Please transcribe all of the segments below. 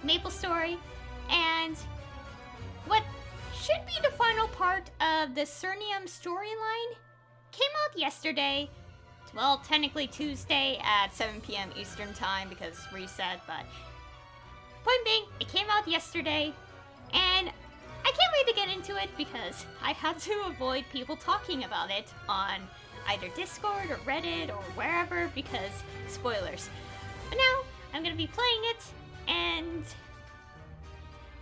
Maplestory, and what should be the final part of the Cernium storyline came out yesterday. Well, technically Tuesday at 7 p.m. Eastern Time because reset, but point being, it came out yesterday, and I can't wait to get into it because I had to avoid people talking about it on either Discord or Reddit or wherever because spoilers. But now, I'm gonna be playing it, and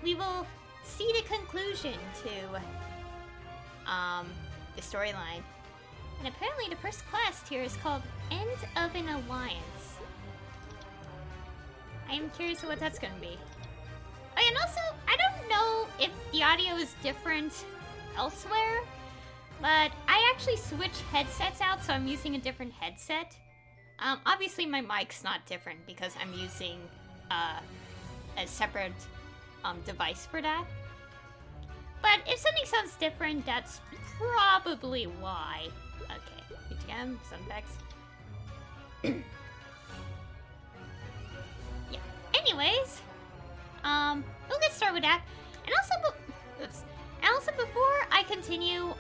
we will see the conclusion to the storyline. And apparently the first quest here is called End of an Alliance. I am curious what that's gonna be. Oh, and also, I don't know if the audio is different elsewhere, but I actually switched headsets out, so I'm using a different headset. Obviously my mic's not different because I'm using a separate device for that. But if something sounds different, that's probably why. Okay, UTM, Sunpex. Yeah. Anyways, we'll get started with that. And also, before I continue,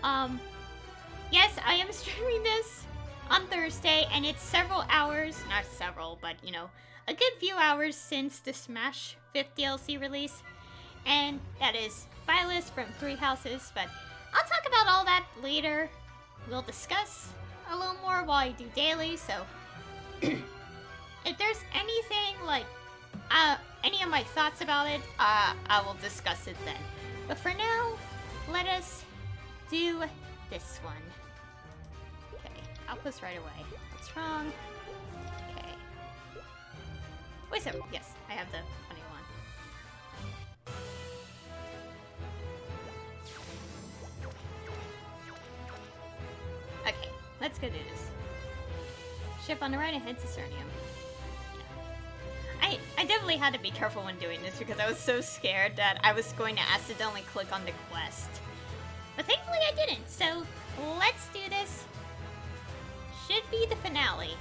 yes, I am streaming this on Thursday, and it's several hours, not several, but you know, a good few hours since the Smash 5th DLC release, and that is Bylist from Three Houses, but I'll talk about all that later. We'll discuss a little more while I do daily, so if there's anything like any of my thoughts about it, I will discuss it then. But for now, let us do this one. Okay, outpost right away. What's wrong? Okay. Wait a second. Yes, I have the funny one. Okay, let's go do this. Ship on the right and head to Cernium. I definitely had to be careful when doing this because I was so scared that I was going to accidentally click on the quest. But thankfully I didn't, so let's do this. Should be the finale.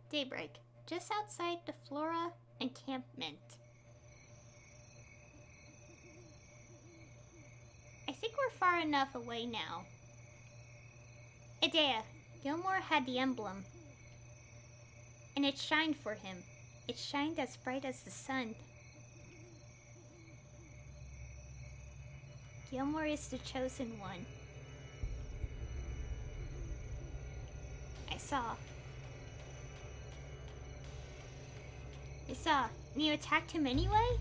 Daybreak, just outside the Flora encampment. I think we're far enough away now. Idea, Gilmore had the emblem, and it shined for him. It shined as bright as the sun. Gilmore is the chosen one. I saw. And you attacked him anyway?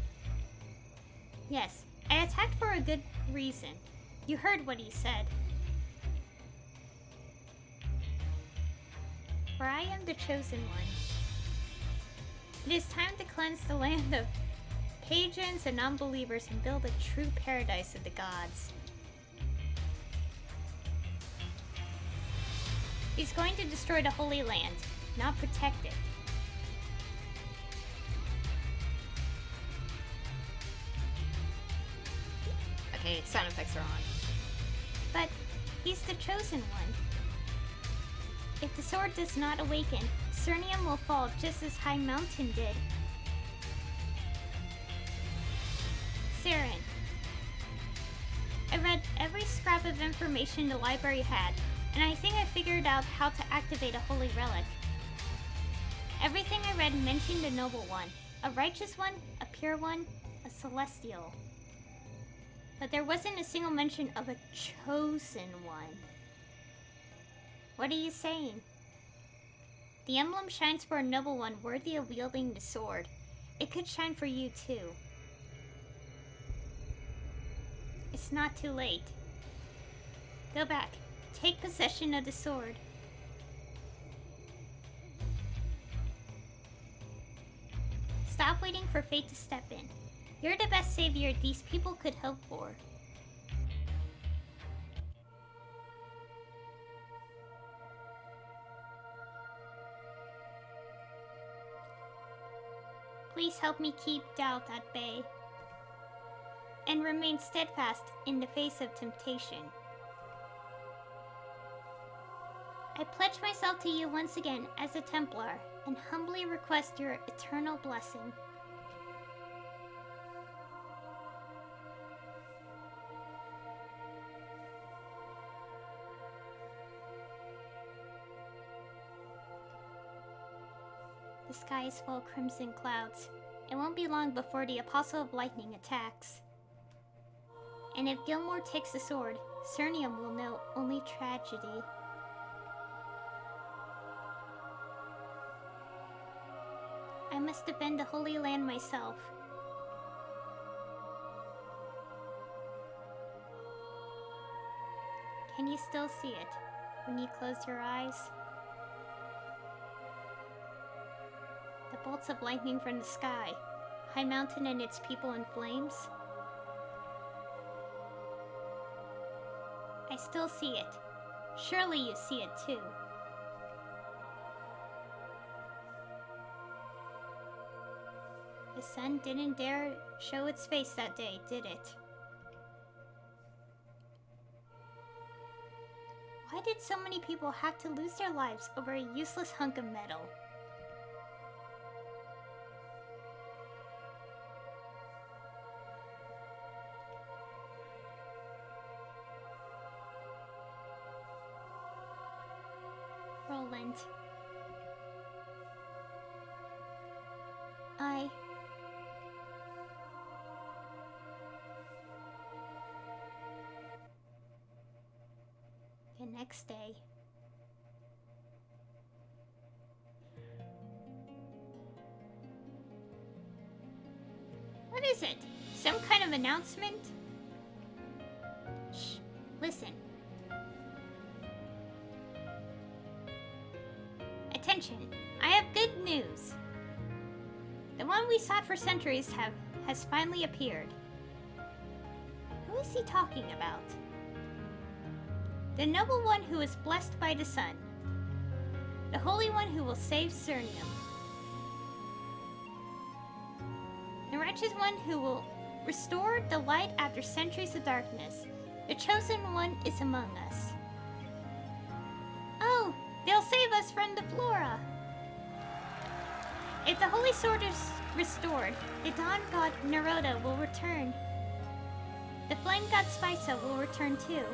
Yes, I attacked for a good reason. You heard what he said. For I am the chosen one. It is time to cleanse the land of pagans and unbelievers and build a true paradise of the gods. He's going to destroy the Holy Land, not protect it. Okay, sound effects are on. But he's the chosen one. If the sword does not awaken, Cernium will fall just as High Mountain did. Saren. I read every scrap of information the library had, and I think I figured out how to activate a holy relic. Everything I read mentioned a noble one, a righteous one, a pure one, a celestial. But there wasn't a single mention of a chosen one. What are you saying? The emblem shines for a noble one worthy of wielding the sword. It could shine for you too. It's not too late. Go back. Take possession of the sword. Stop waiting for fate to step in. You're the best savior these people could hope for. Please help me keep doubt at bay and remain steadfast in the face of temptation. I pledge myself to you once again as a Templar, and humbly request your eternal blessing. The sky is full of crimson clouds. It won't be long before the Apostle of Lightning attacks. And if Gilmore takes the sword, Cernium will know only tragedy. I must defend the Holy Land myself. Can you still see it when you close your eyes? The bolts of lightning from the sky, High Mountain and its people in flames. I still see it. Surely you see it too. The sun didn't dare show its face that day, did it? Why did so many people have to lose their lives over a useless hunk of metal? Roland. The next day. What is it? Some kind of announcement? Shh, listen. Attention, I have good news. The one we sought for centuries has finally appeared. Who is he talking about? The noble one who is blessed by the sun. The holy one who will save Cernium. The righteous one who will restore the light after centuries of darkness. The chosen one is among us. Oh, they'll save us from the Flora. If the holy sword is restored, the dawn god Naroda will return. The flame god Spisa will return too.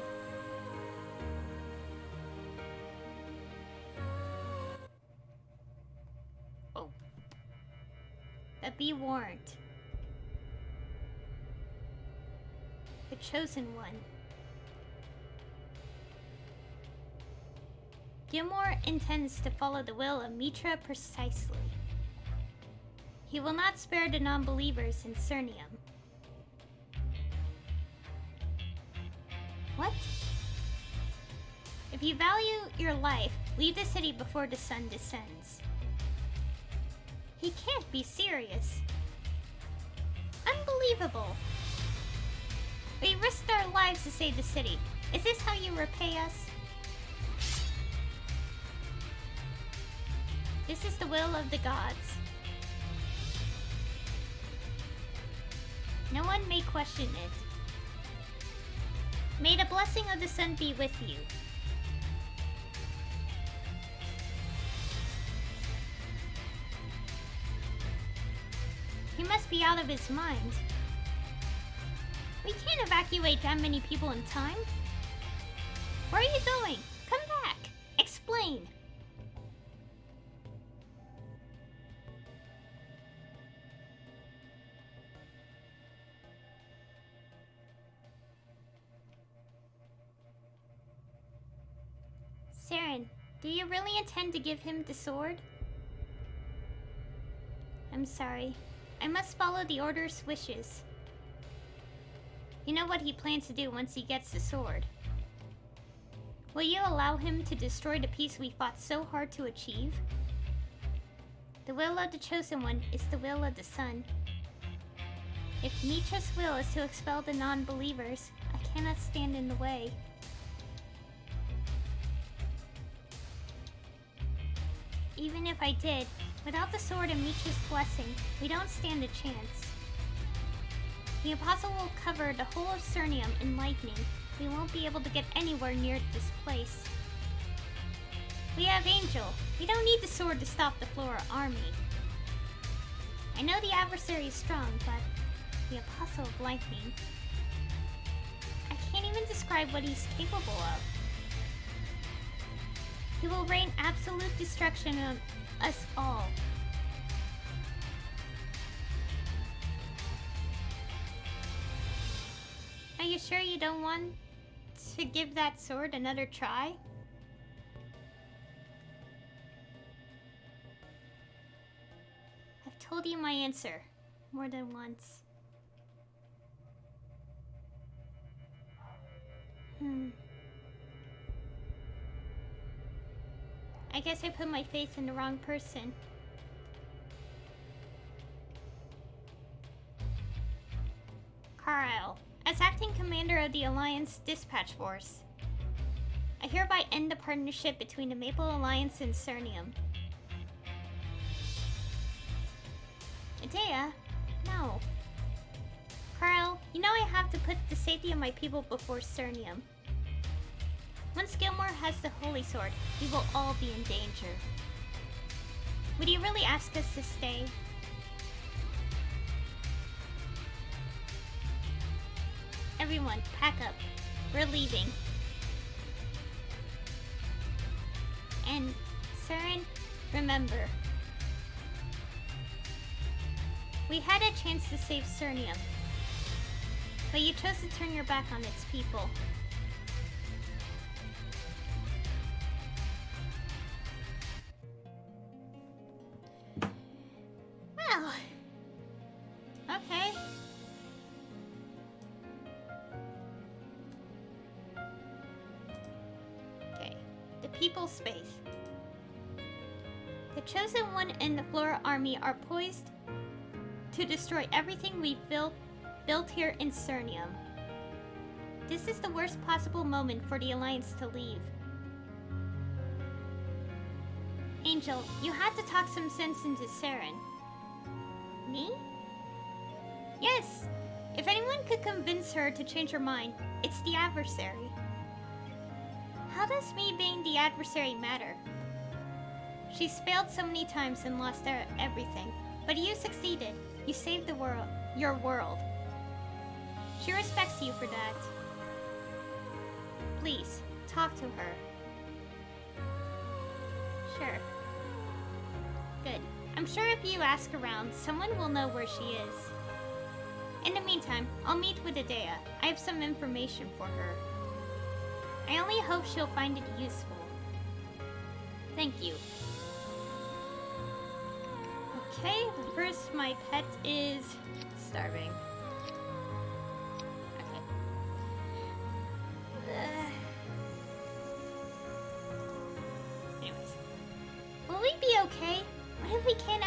Oh. But be warned. The chosen one. Gilmore intends to follow the will of Mitra precisely. He will not spare the non-believers in Cernium. What? If you value your life, leave the city before the sun descends. He can't be serious. Unbelievable. We risked our lives to save the city. Is this how you repay us? This is the will of the gods. No one may question it. May the blessing of the sun be with you. He must be out of his mind. We can't evacuate that many people in time. Where are you going? Come back. Explain. Saren, do you really intend to give him the sword? I'm sorry. I must follow the Order's wishes. You know what he plans to do once he gets the sword. Will you allow him to destroy the peace we fought so hard to achieve? The will of the Chosen One is the will of the Sun. If Mitra's will is to expel the non-believers, I cannot stand in the way. Even if I did, without the sword and Mitra's blessing, we don't stand a chance. The Apostle will cover the whole of Cernium in lightning. We won't be able to get anywhere near this place. We have Angel. We don't need the sword to stop the Flora army. I know the adversary is strong, but the Apostle of Lightning... I can't even describe what he's capable of. He will rain absolute destruction on us all. Are you sure you don't want to give that sword another try? I've told you my answer more than once. I guess I put my faith in the wrong person. Carlisle, as acting commander of the Alliance Dispatch Force, I hereby end the partnership between the Maple Alliance and Cernium. Adea? No. Carl, you know I have to put the safety of my people before Cernium. Once Gilmore has the Holy Sword, we will all be in danger. Would you really ask us to stay? Everyone, pack up. We're leaving. And, Saren, remember. We had a chance to save Cernium, but you chose to turn your back on its people. Well, okay. Okay, the People's Space. The Chosen One and the Flora Army are poised to destroy everything we've built here in Cernium. This is the worst possible moment for the Alliance to leave. Angel, you had to talk some sense into Saren. Me? Yes! If anyone could convince her to change her mind, it's the adversary. How does me being the adversary matter? She's failed so many times and lost everything, but you succeeded. You saved the world, your world. She respects you for that. Please, talk to her. Sure. Good. I'm sure if you ask around, someone will know where she is. In the meantime, I'll meet with Adea. I have some information for her. I only hope she'll find it useful. Thank you. Okay, first my pet is starving. Okay. Anyways. Will we be okay? What if we can't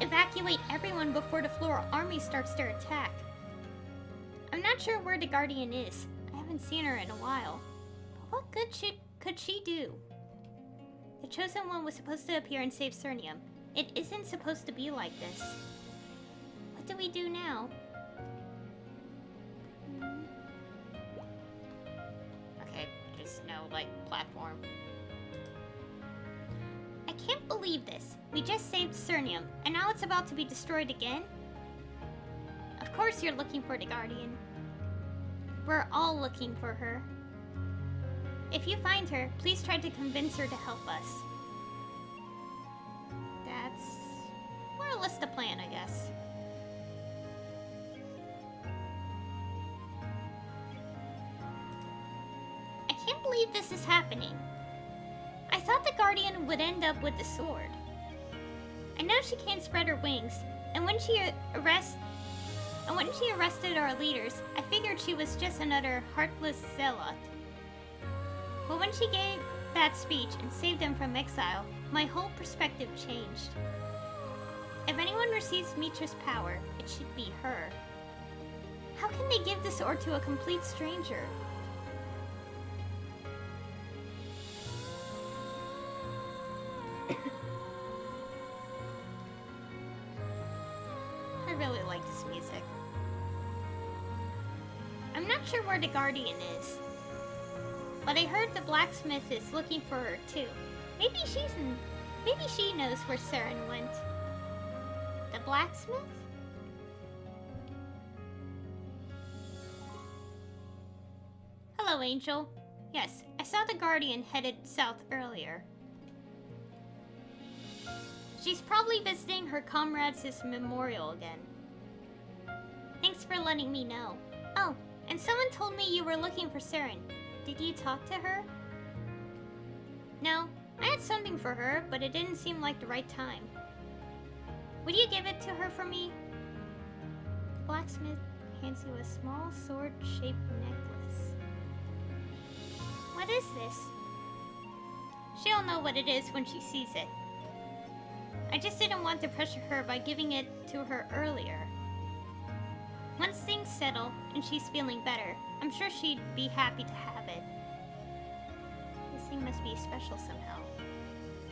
evacuate everyone before the Flora army starts their attack? I'm not sure where the Guardian is. I haven't seen her in a while. But what good could she do? The Chosen One was supposed to appear and save Cernium. It isn't supposed to be like this. What do we do now? Okay, just no, like, platform. I can't believe this. We just saved Cernium, and now it's about to be destroyed again? Of course you're looking for the Guardian. We're all looking for her. If you find her, please try to convince her to help us. That's more or less the plan, I guess. I can't believe this is happening. I thought the Guardian would end up with the sword. I know she can't spread her wings, and when she arrested our leaders, I figured she was just another heartless zealot. But when she gave that speech and saved them from exile, my whole perspective changed. If anyone receives Mitra's power, it should be her. How can they give the sword to a complete stranger? I really like this music. I'm not sure where the Guardian is, but I heard the blacksmith is looking for her too. Maybe maybe she knows where Saren went. The blacksmith? Hello, Angel. Yes, I saw the Guardian headed south earlier. She's probably visiting her comrades' memorial again. Thanks for letting me know. Oh, and someone told me you were looking for Saren. Did you talk to her? No, I had something for her, but it didn't seem like the right time. Would you give it to her for me? The blacksmith hands you a small sword-shaped necklace. What is this? She'll know what it is when she sees it. I just didn't want to pressure her by giving it to her earlier. Once things settle and she's feeling better, I'm sure she'd be happy to have it. This thing must be special somehow.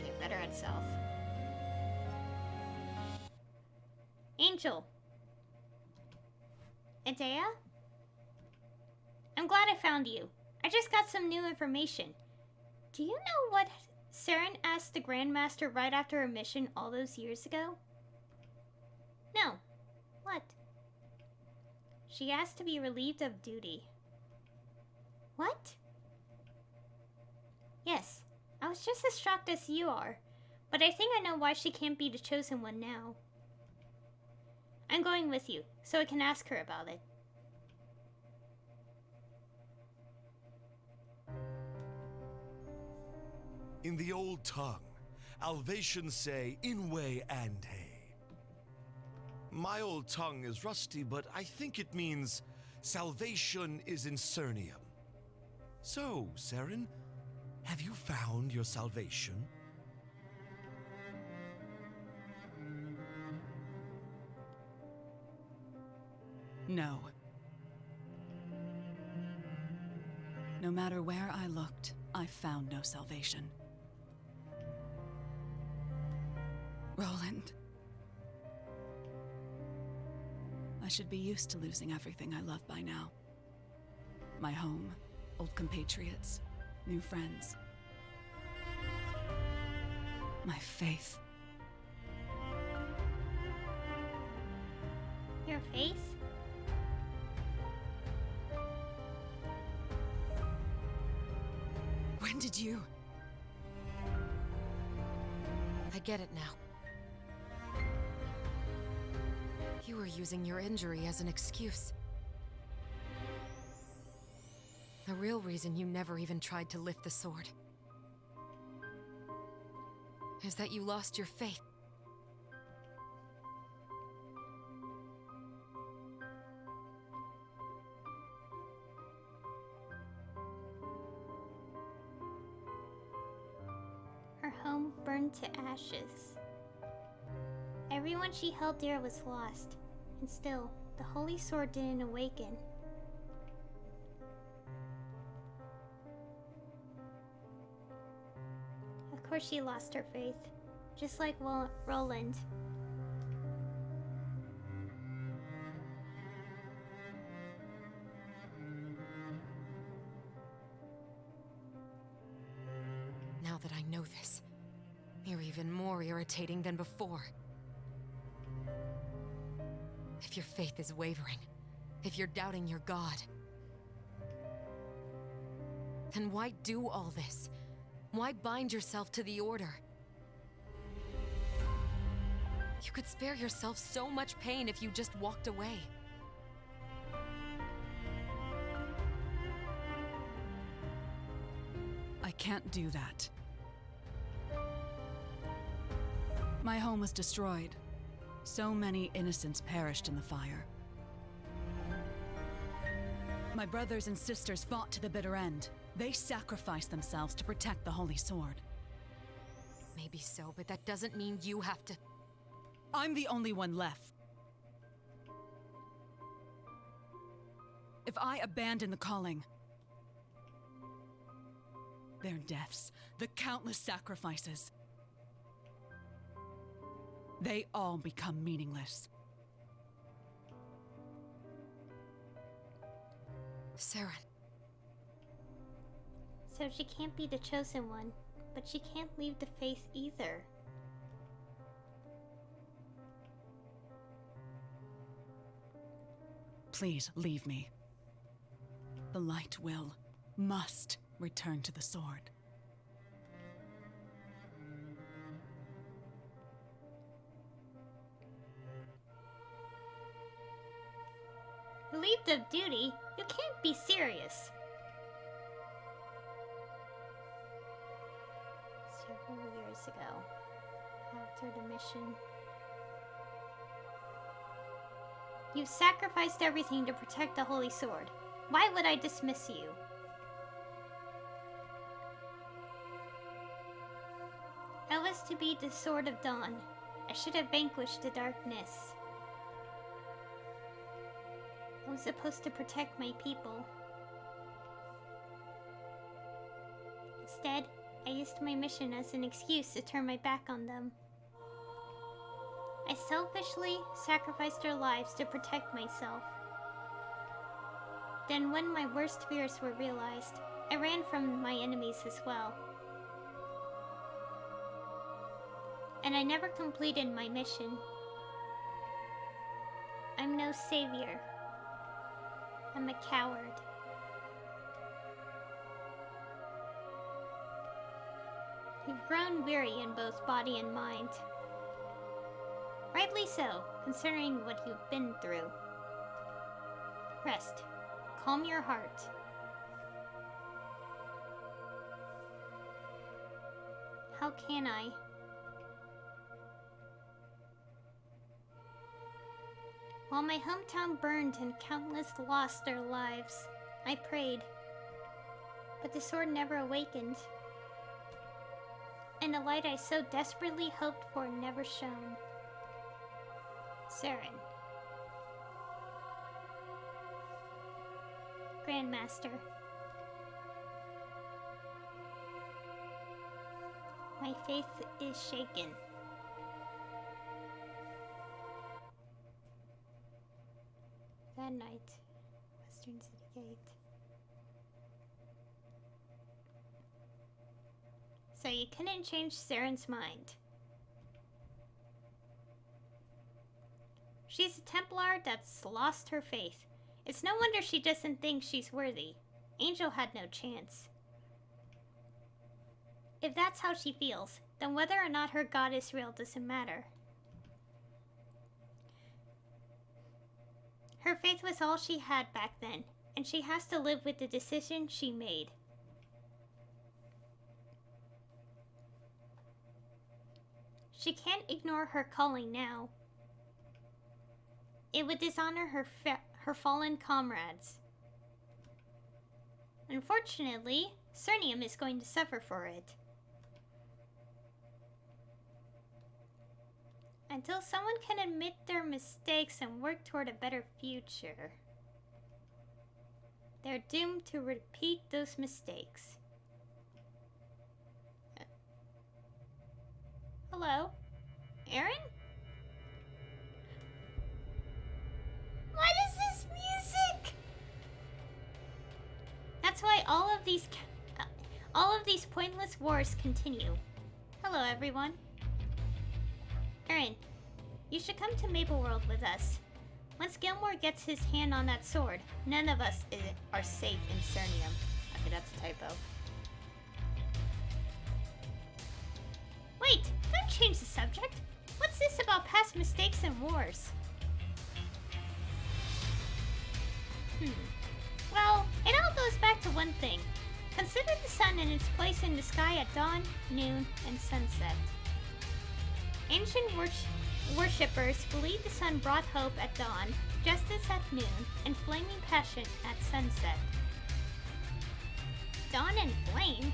Get better at self. Angel. Adea? I'm glad I found you. I just got some new information. Do you know what Saren asked the Grandmaster right after her mission all those years ago? No. What? She asked to be relieved of duty. What? Yes, I was just as shocked as you are, but I think I know why she can't be the chosen one now. I'm going with you, so I can ask her about it. In the old tongue, Alvatians say Inway and hey. My old tongue is rusty, but I think it means salvation is in Cernium. So, Saren, have you found your salvation? No. No matter where I looked, I found no salvation. Roland. I should be used to losing everything I love by now. My home, old compatriots, new friends. My faith. Your face? When did you? I get it now. You were using your injury as an excuse. The real reason you never even tried to lift the sword is that you lost your faith. Her home burned to ashes. Everyone she held dear was lost, and still, the holy sword didn't awaken. Of course she lost her faith, just like Roland. Now that I know this, you're even more irritating than before. If your faith is wavering, if you're doubting your god, then why do all this? Why bind yourself to the Order? You could spare yourself so much pain if you just walked away. I can't do that. My home was destroyed. So many innocents perished in the fire. My brothers and sisters fought to the bitter end. They sacrificed themselves to protect the Holy Sword. Maybe so, but that doesn't mean you have to... I'm the only one left. If I abandon the calling, their deaths, the countless sacrifices, they all become meaningless. Saren. So she can't be the chosen one, But she can't leave the faith either. Please leave me. The light will, must return to the sword. Relieved of duty? You can't be serious. Several years ago, after the mission, you sacrificed everything to protect the Holy Sword. Why would I dismiss you? I was to be the Sword of Dawn. I should have vanquished the darkness. I was supposed to protect my people. Instead, I used my mission as an excuse to turn my back on them. I selfishly sacrificed their lives to protect myself. Then when my worst fears were realized, I ran from my enemies as well. And I never completed my mission. I'm no savior. I'm a coward. You've grown weary in both body and mind. Rightly so, considering what you've been through. Rest. Calm your heart. How can I? While my hometown burned and countless lost their lives, I prayed. But the sword never awakened. And the light I so desperately hoped for never shone. Saren. Grandmaster. My faith is shaken. That night, Western City Gate. So you couldn't change Saren's mind. She's a Templar that's lost her faith. It's no wonder she doesn't think she's worthy. Angel had no chance. If that's how she feels, then whether or not her god is real doesn't matter. Her faith was all she had back then, and she has to live with the decision she made. She can't ignore her calling now. It would dishonor her fallen comrades. Unfortunately, Cernium is going to suffer for it. Until someone can admit their mistakes and work toward a better future, they're doomed to repeat those mistakes. Hello? Aaron? What is this music? That's why all of these pointless wars continue. Hello, everyone. Aaron, you should come to Maple World with us. Once Gilmore gets his hand on that sword, none of us are safe in Cernium. Okay, that's a typo. Wait, don't change the subject. What's this about past mistakes and wars? Well, it all goes back to one thing. Consider the sun and its place in the sky at dawn, noon, and sunset. Ancient worshippers believed the sun brought hope at dawn, justice at noon, and flaming passion at sunset. Dawn and flame?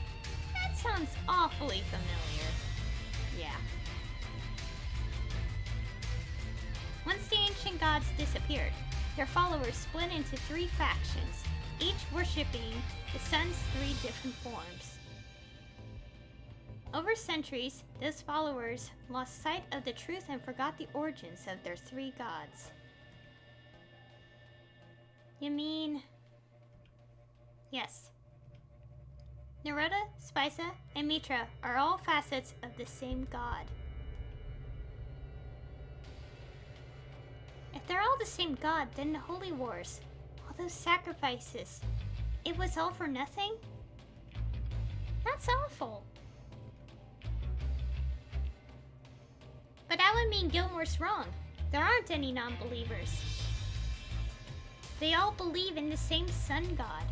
That sounds awfully familiar. Yeah. Once the ancient gods disappeared, their followers split into 3 factions, each worshipping the sun's 3 different forms. Over centuries, those followers lost sight of the truth and forgot the origins of their 3 gods. You mean... Yes. Naroda, Spisa, and Mitra are all facets of the same god. If they're all the same god, then the Holy Wars, all those sacrifices, it was all for nothing? That's awful. But that would mean Gilmore's wrong. There aren't any non-believers. They all believe in the same sun god.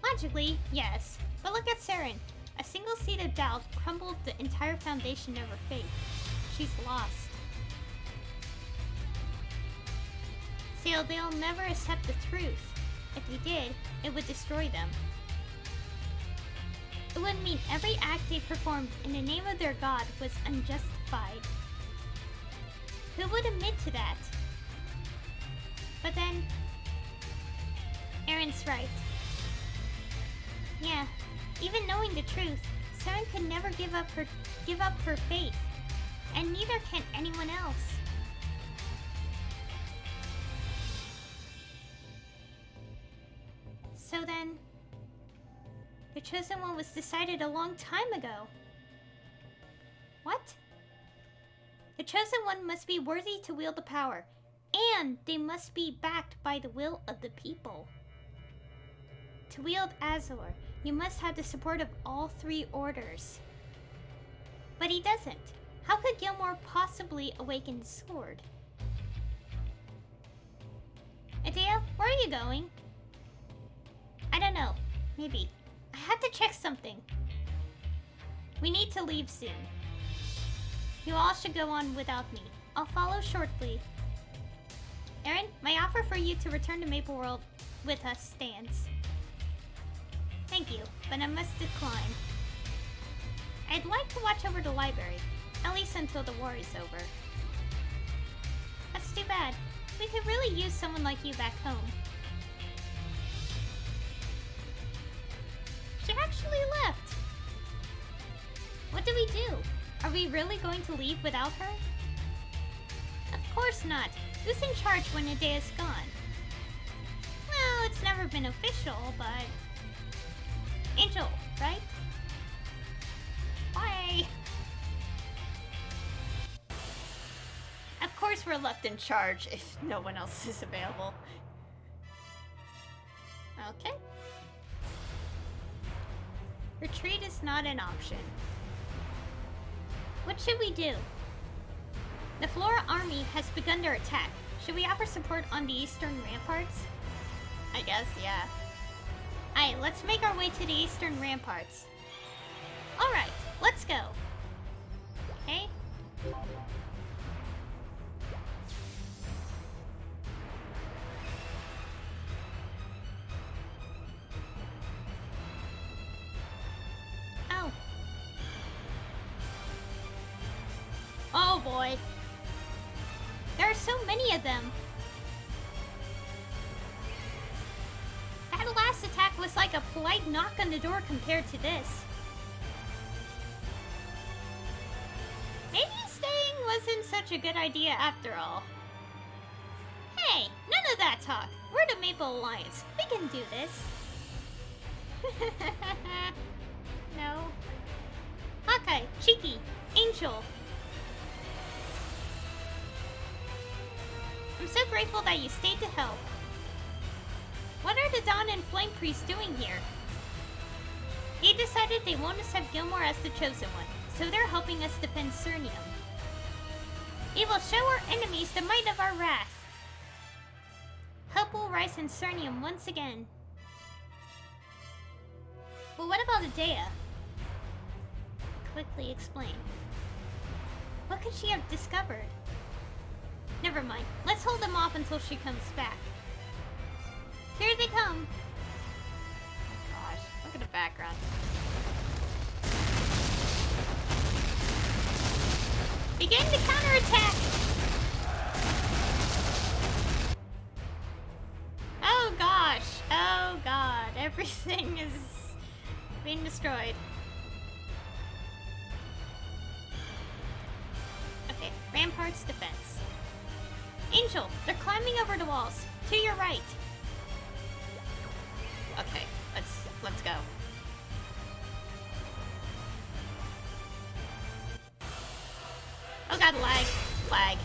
Logically, yes. But look at Saren. A single seed of doubt crumbled the entire foundation of her faith. She's lost. So they'll never accept the truth. If they did, it would destroy them. It would mean every act they performed in the name of their god was unjustified. Who would admit to that? But then, Aaron's right. Yeah, even knowing the truth, Saren could never give up her faith, and neither can anyone else. So then, the Chosen One was decided a long time ago. What? The Chosen One must be worthy to wield the power, and they must be backed by the will of the people. To wield Azor, you must have the support of all three orders. But he doesn't. How could Gilmore possibly awaken the sword? Adea, where are you going? I don't know. Maybe. I have to check something. We need to leave soon. You all should go on without me. I'll follow shortly. Aaron, my offer for you to return to Maple World with us stands. Thank you, but I must decline. I'd like to watch over the library, at least until the war is over. That's too bad. We could really use someone like you back home. She actually left. What do we do? Are we really going to leave without her? Of course not. Who's in charge when Adea's gone? Well, it's never been official, but... Angel, right? Bye! Of course we're left in charge if no one else is available. Okay. Retreat is not an option. What should we do? The Flora army has begun their attack. Should we offer support on the eastern ramparts? I guess, yeah. Alright, let's make our way to the eastern ramparts. Alright, let's go. Okay. Oh. Oh boy. There are so many of them. That last attack was like a polite knock on the door compared to this. Maybe staying wasn't such a good idea after all. Hey, none of that talk. We're the Maple Alliance. We can do this. No. Hawkeye, Cheeky, Angel. I'm so grateful that you stayed to help. What are the Dawn and Flame Priests doing here? They decided they won't accept Gilmore as the Chosen One, so they're helping us defend Cernium. It will show our enemies the might of our wrath. Hope will rise in Cernium once again. But what about Adea? Quickly explain. What could she have discovered? Never mind. Let's hold them off until she comes back. Here they come. Oh gosh, look at the background. Begin to counterattack! Oh gosh, oh god, everything is being destroyed. Okay, ramparts defense. Angel, they're climbing over the walls. To your right. Okay, let's go. Oh god, lag. Lag.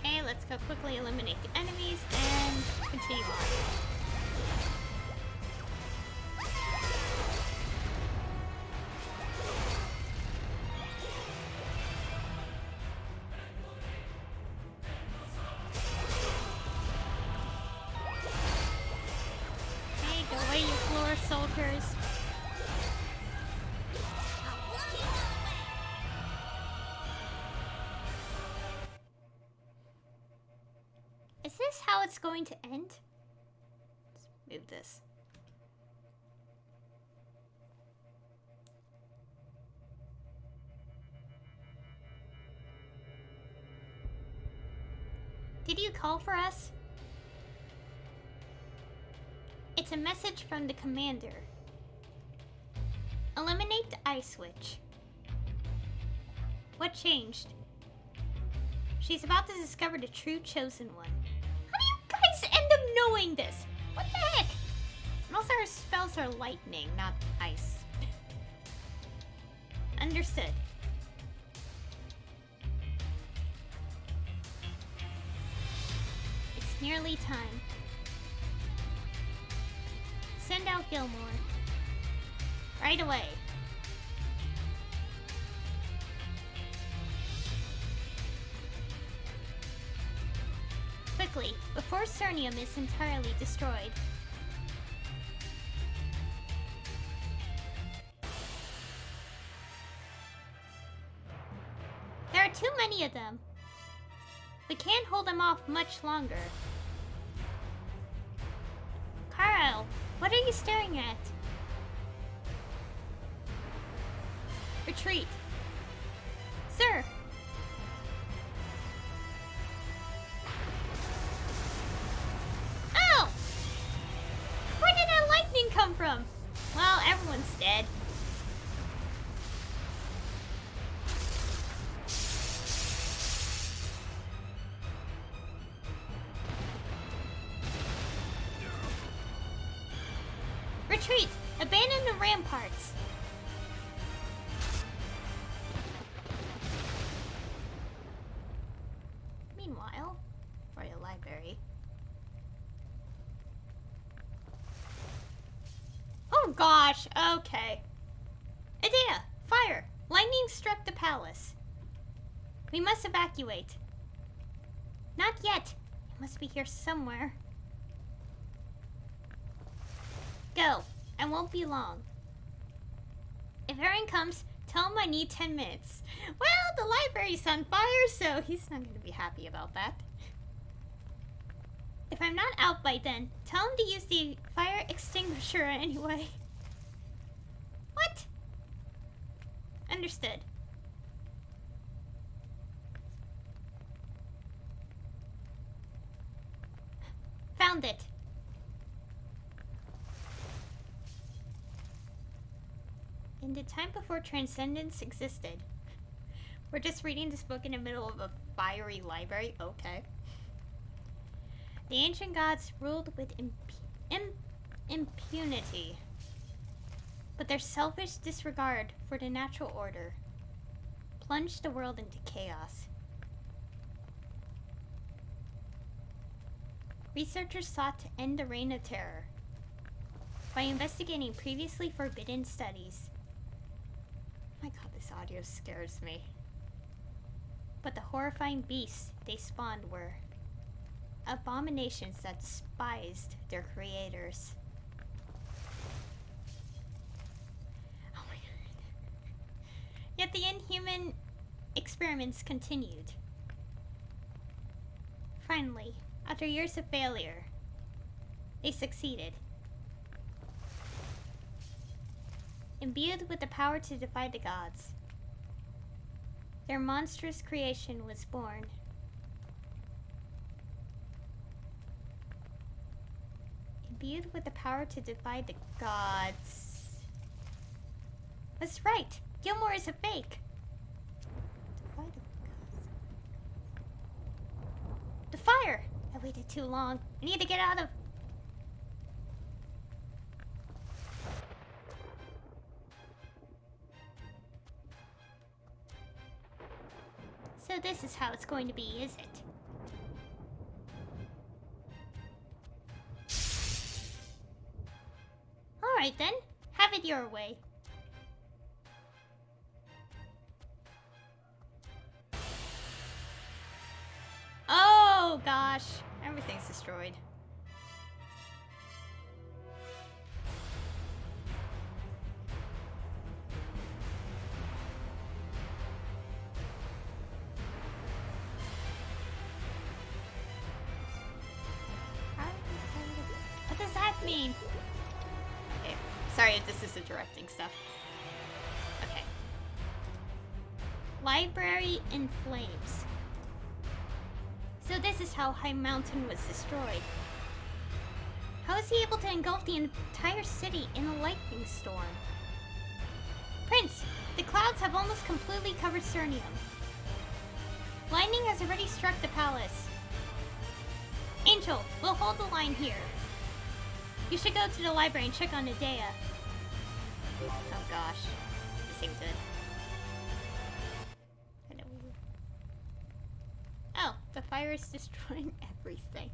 Okay, let's go quickly eliminate the enemies and continue on. Okay, go away, you floor soldiers. Is this how it's going to end? Let's move this. Did you call for us? It's a message from the commander. Eliminate the ice switch. What changed? She's about to discover the true chosen one. How do you guys end up knowing this? What the heck? And also her spells are lightning, not ice. Understood. It's nearly time. Send out Gilmore. Right away. Quickly, before Cernium is entirely destroyed. There are too many of them. We can't hold them off much longer. Carl, what are you staring at? Retreat. Sir! Oh! Where did that lightning come from? Well, everyone's dead. Retreat! Abandon the ramparts! Meanwhile, Royal Library. Oh gosh, okay. Idea! Fire! Lightning struck the palace. We must evacuate. Not yet. It must be here somewhere. Go. I won't be long. If Aaron comes, tell him I need 10 minutes. Well, the library's on fire, so he's not going to be happy about that. If I'm not out by then, tell him to use the fire extinguisher anyway. What? Understood. Found it. In the time before transcendence existed. We're just reading this book in the middle of a fiery library. Okay. The ancient gods ruled with impunity, but their selfish disregard for the natural order plunged the world into chaos. Researchers sought to end the reign of terror by investigating previously forbidden studies. My god, this audio scares me. But the horrifying beasts they spawned were abominations that despised their creators. Oh my god. Yet the inhuman experiments continued. Finally, after years of failure, they succeeded. Imbued with the power to defy the gods, their monstrous creation was born. Imbued with the power to defy the gods. That's right. Gilmore is a fake. Defy the gods. The fire! It waited too long. I need to get out of... So this is how it's going to be, is it? Alright then, have it your way. Oh gosh, everything's destroyed. What does that mean? Okay, sorry if this is the directing stuff. Okay. Library in flames. So this is how High Mountain was destroyed. How is he able to engulf the entire city in a lightning storm? Prince, the clouds have almost completely covered Cernium. Lightning has already struck the palace. Angel, we'll hold the line here. You should go to the library and check on Idea. Oh gosh, this ain't good. Oh, the fire is destroying everything.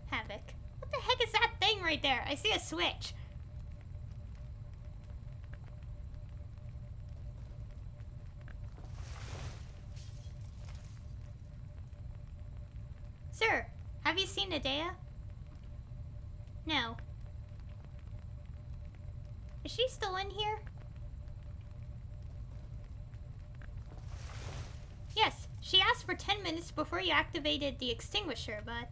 Havoc. What the heck is that thing right there? I see a switch. Sir, have you seen Idea? No. Is she still in here? Yes, she asked for 10 minutes before you activated the extinguisher, but...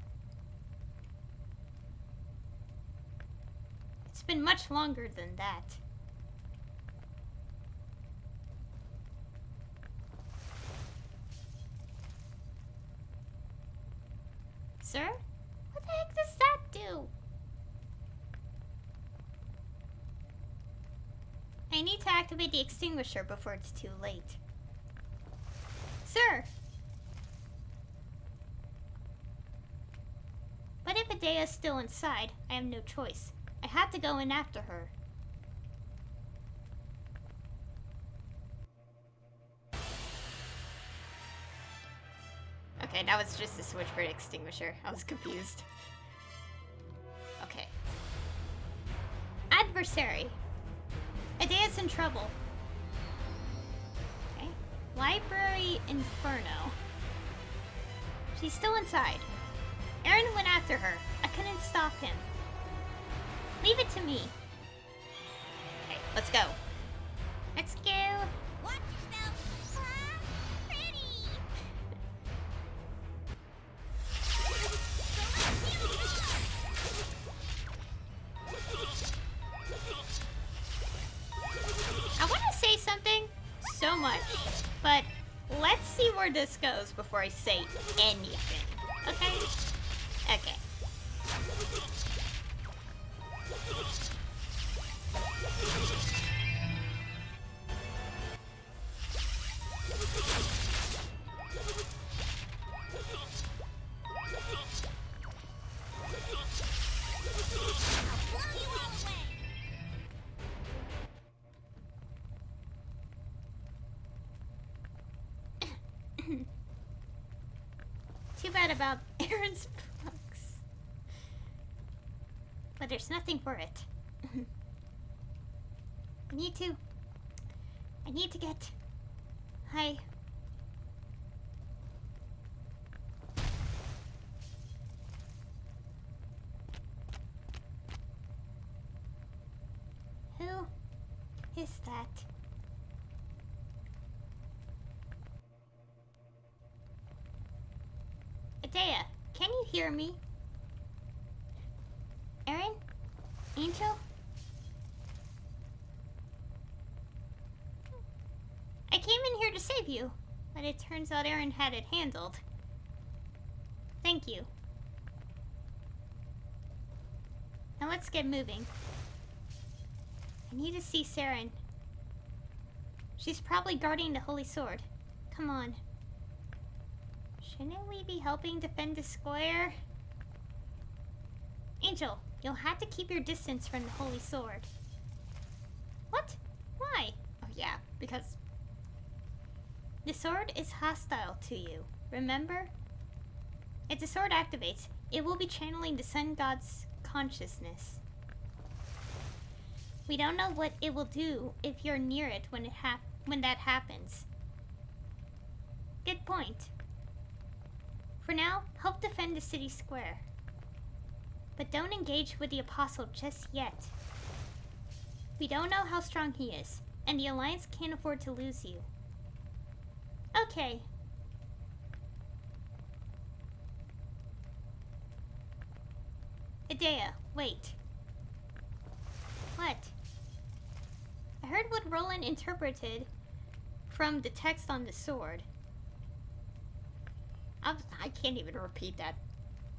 it's been much longer than that. Sir? What the heck does that do? I need to activate the extinguisher before it's too late. Sir! But if Idea's still inside, I have no choice. I have to go in after her. Okay, that was just a switch for the extinguisher. I was confused. Okay. Adversary. Idea's in trouble. Okay. Library Inferno. She's still inside. Aaron went after her. I couldn't stop him. Leave it to me. Okay, let's go. Let's go. Watch yourself. Ah, pretty. I want to say something so much, but let's see where this goes before I say anything. Okay? Okay. Too bad about Aaron's books. But there's nothing for it. I need to get... Hi. Who is that? Idea, can you hear me? Aaron? Angel? I came in here to save you, but it turns out Aaron had it handled. Thank you. Now let's get moving. I need to see Saren. She's probably guarding the holy sword. Come on. Shouldn't we be helping defend the square? Angel, you'll have to keep your distance from the holy sword. What? Why? Oh yeah, because the sword is hostile to you, remember? If the sword activates, it will be channeling the sun god's consciousness. We don't know what it will do if you're near it when that happens. Good point. For now, help defend the city square. But don't engage with the Apostle just yet. We don't know how strong he is, and the Alliance can't afford to lose you. Okay. Idea, wait. What? I heard what Roland interpreted from the text on the sword. I can't even repeat that.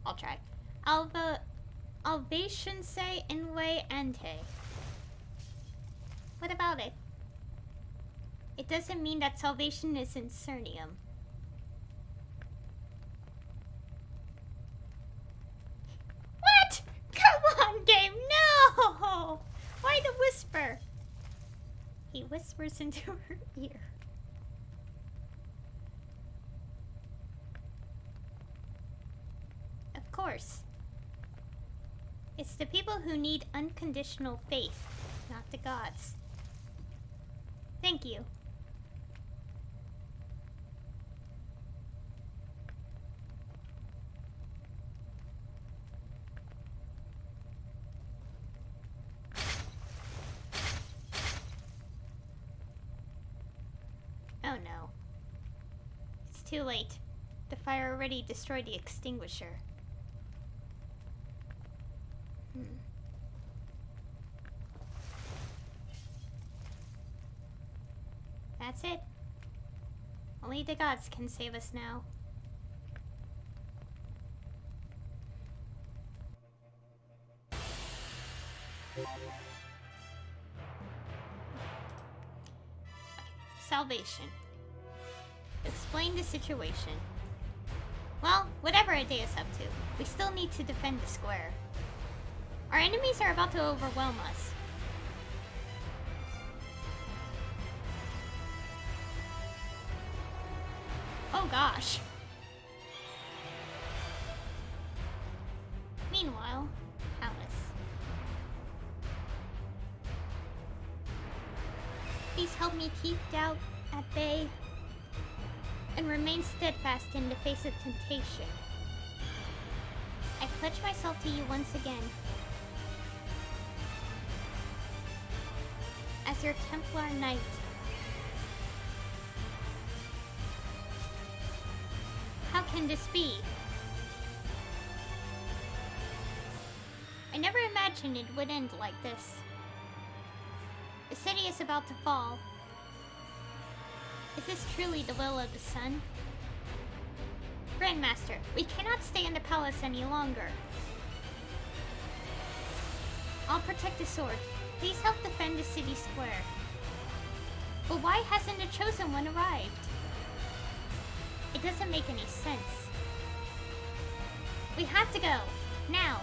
I'll try. Alvation se inwe ante. What about it? It doesn't mean that salvation is in Cernium. What? Come on, game, no! Why the whisper? He whispers into her ear. Of course. It's the people who need unconditional faith, not the gods. Thank you. Oh no. It's too late. The fire already destroyed the extinguisher. That's it. Only the gods can save us now. Salvation. Explain the situation. Well, whatever Idea's up to, we still need to defend the square. Our enemies are about to overwhelm us. Oh gosh. Meanwhile, Alice. Please help me keep doubt at bay and remain steadfast in the face of temptation. I pledge myself to you once again as your Templar Knight. How can this be? I never imagined it would end like this. The city is about to fall. Is this truly the will of the sun? Grandmaster, we cannot stay in the palace any longer. I'll protect the sword. Please help defend the city square. But why hasn't the chosen one arrived? It doesn't make any sense. We have to go. Now.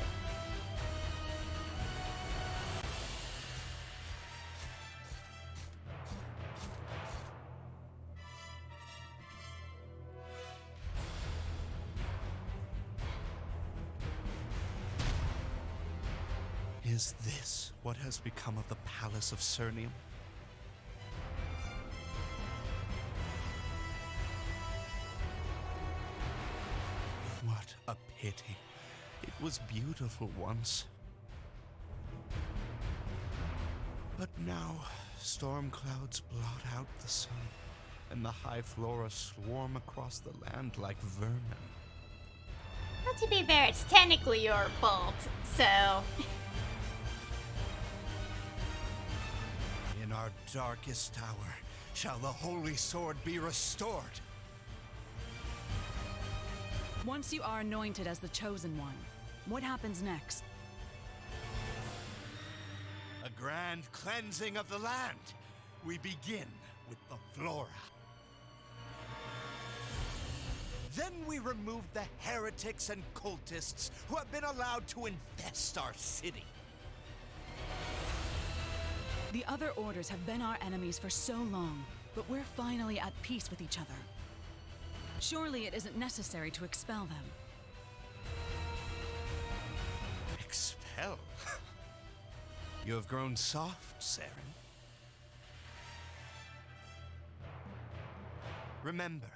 Is this what has become of the Palace of Cernium? What a pity. It was beautiful once. But now, storm clouds blot out the sun, and the High Flora swarm across the land like vermin. Well, to be fair, it's technically your fault, so... In our darkest hour, shall the Holy Sword be restored? Once you are anointed as the Chosen One, what happens next? A grand cleansing of the land. We begin with the Flora. Then we removed the heretics and cultists who have been allowed to infest our city. The other orders have been our enemies for so long, but we're finally at peace with each other. Surely it isn't necessary to expel them. Expel? You have grown soft, Saren. Remember,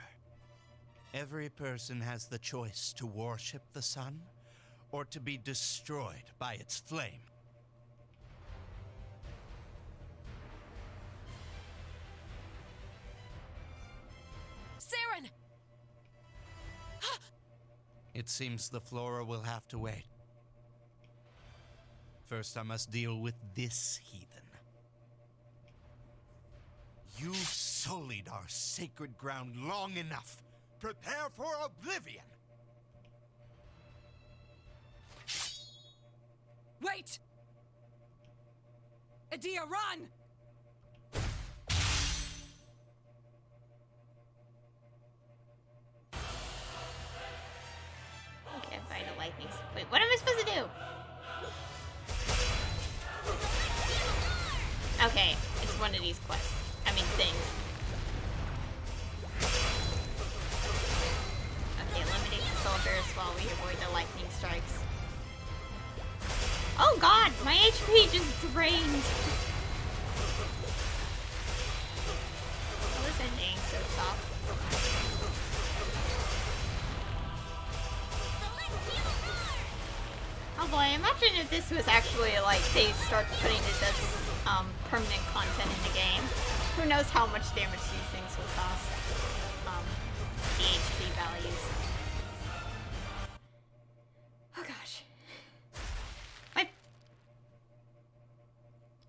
every person has the choice to worship the sun or to be destroyed by its flame. Saren! It seems the Flora will have to wait. First, I must deal with this heathen. You've sullied our sacred ground long enough. Prepare for oblivion! Wait! Adia, run! Okay, I'm fighting the lightning. Wait, what am I supposed to do? Okay, it's one of these quests. I mean, things. Okay, eliminate the soldiers while we avoid the lightning strikes. Oh god, my HP just drained. Oh, this ending so soft. Oh boy, imagine if this was actually like they start putting this as permanent content in the game. Who knows how much damage these things will cost. The HP values. Oh gosh.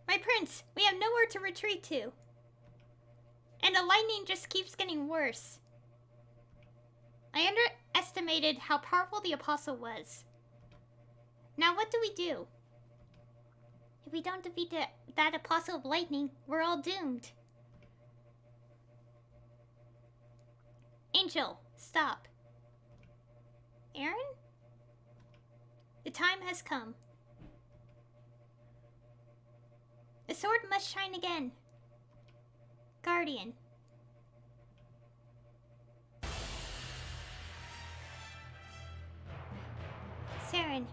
My prince, we have nowhere to retreat to. And the lightning just keeps getting worse. I underestimated how powerful the apostle was. Now what do we do? If we don't defeat that apostle of lightning, we're all doomed. Angel, stop. Aaron? The time has come. The sword must shine again. Guardian. Saren.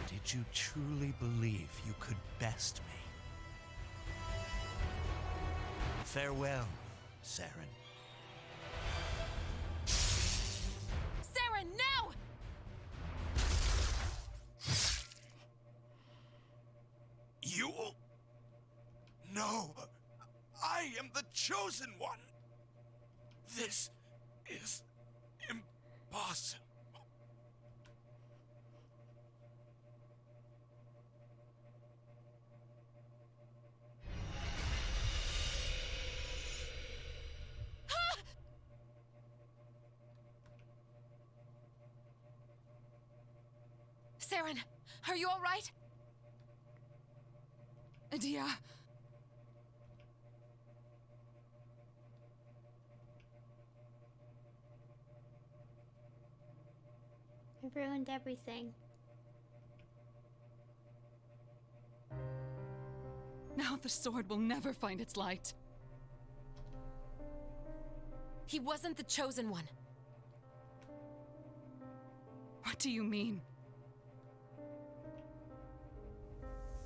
Did you truly believe you could best me? Farewell, Saren. Saren, now! You? No, I am the chosen one. This is impossible. Saren, are you all right? Adia. I've ruined everything. Now the sword will never find its light. He wasn't the chosen one. What do you mean?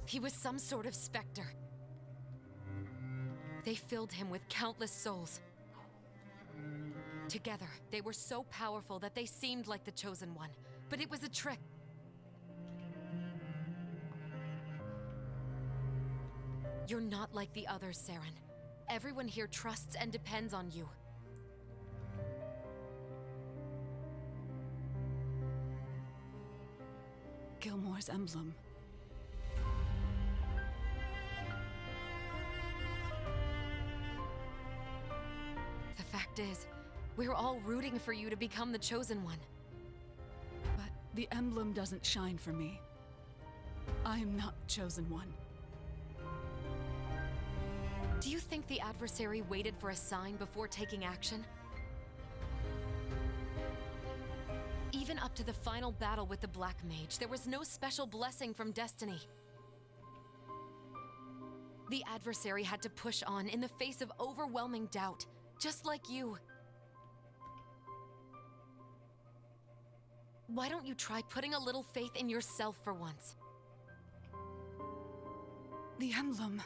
He was some sort of specter. They filled him with countless souls. Together, they were so powerful that they seemed like the chosen one. But it was a trick. You're not like the others, Saren. Everyone here trusts and depends on you. Gilmore's emblem. The fact is, We're all rooting for you to become the Chosen One. But the emblem doesn't shine for me. I am not the Chosen One. Do you think the adversary waited for a sign before taking action? Even up to the final battle with the Black Mage, there was no special blessing from Destiny. The adversary had to push on in the face of overwhelming doubt, just like you. Why don't you try putting a little faith in yourself for once? The emblem.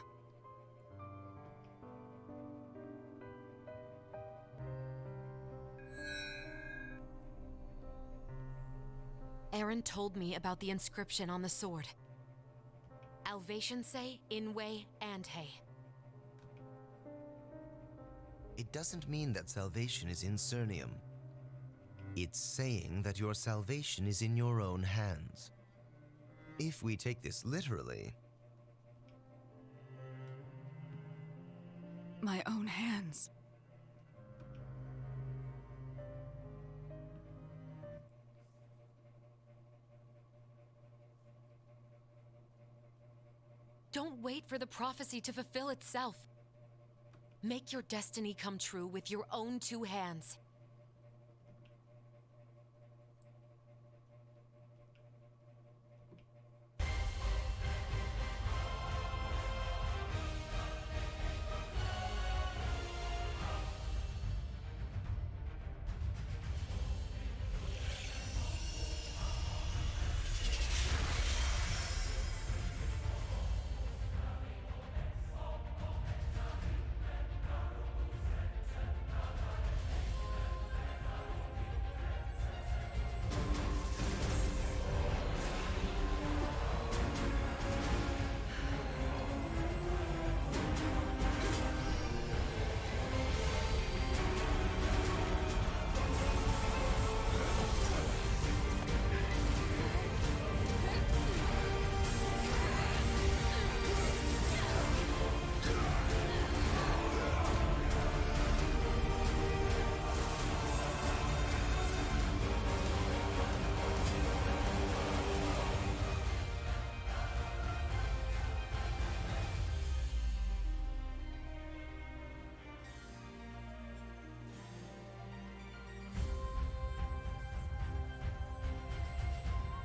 Aaron told me about the inscription on the sword. Alvation say, Inway, and Hay. It doesn't mean that salvation is in Cernium. It's saying that your salvation is in your own hands. If we take this literally... My own hands. Don't wait for the prophecy to fulfill itself. Make your destiny come true with your own two hands.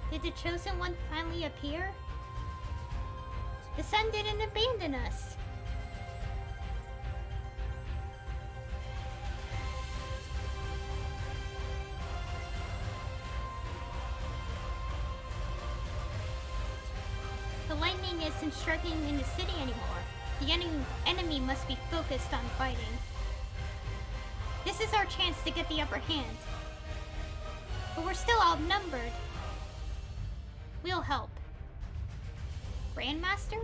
Did the Chosen One finally appear? The sun didn't abandon us. The lightning isn't striking in the city anymore. The enemy must be focused on fighting. This is our chance to get the upper hand. But we're still outnumbered. We'll help. Grandmaster?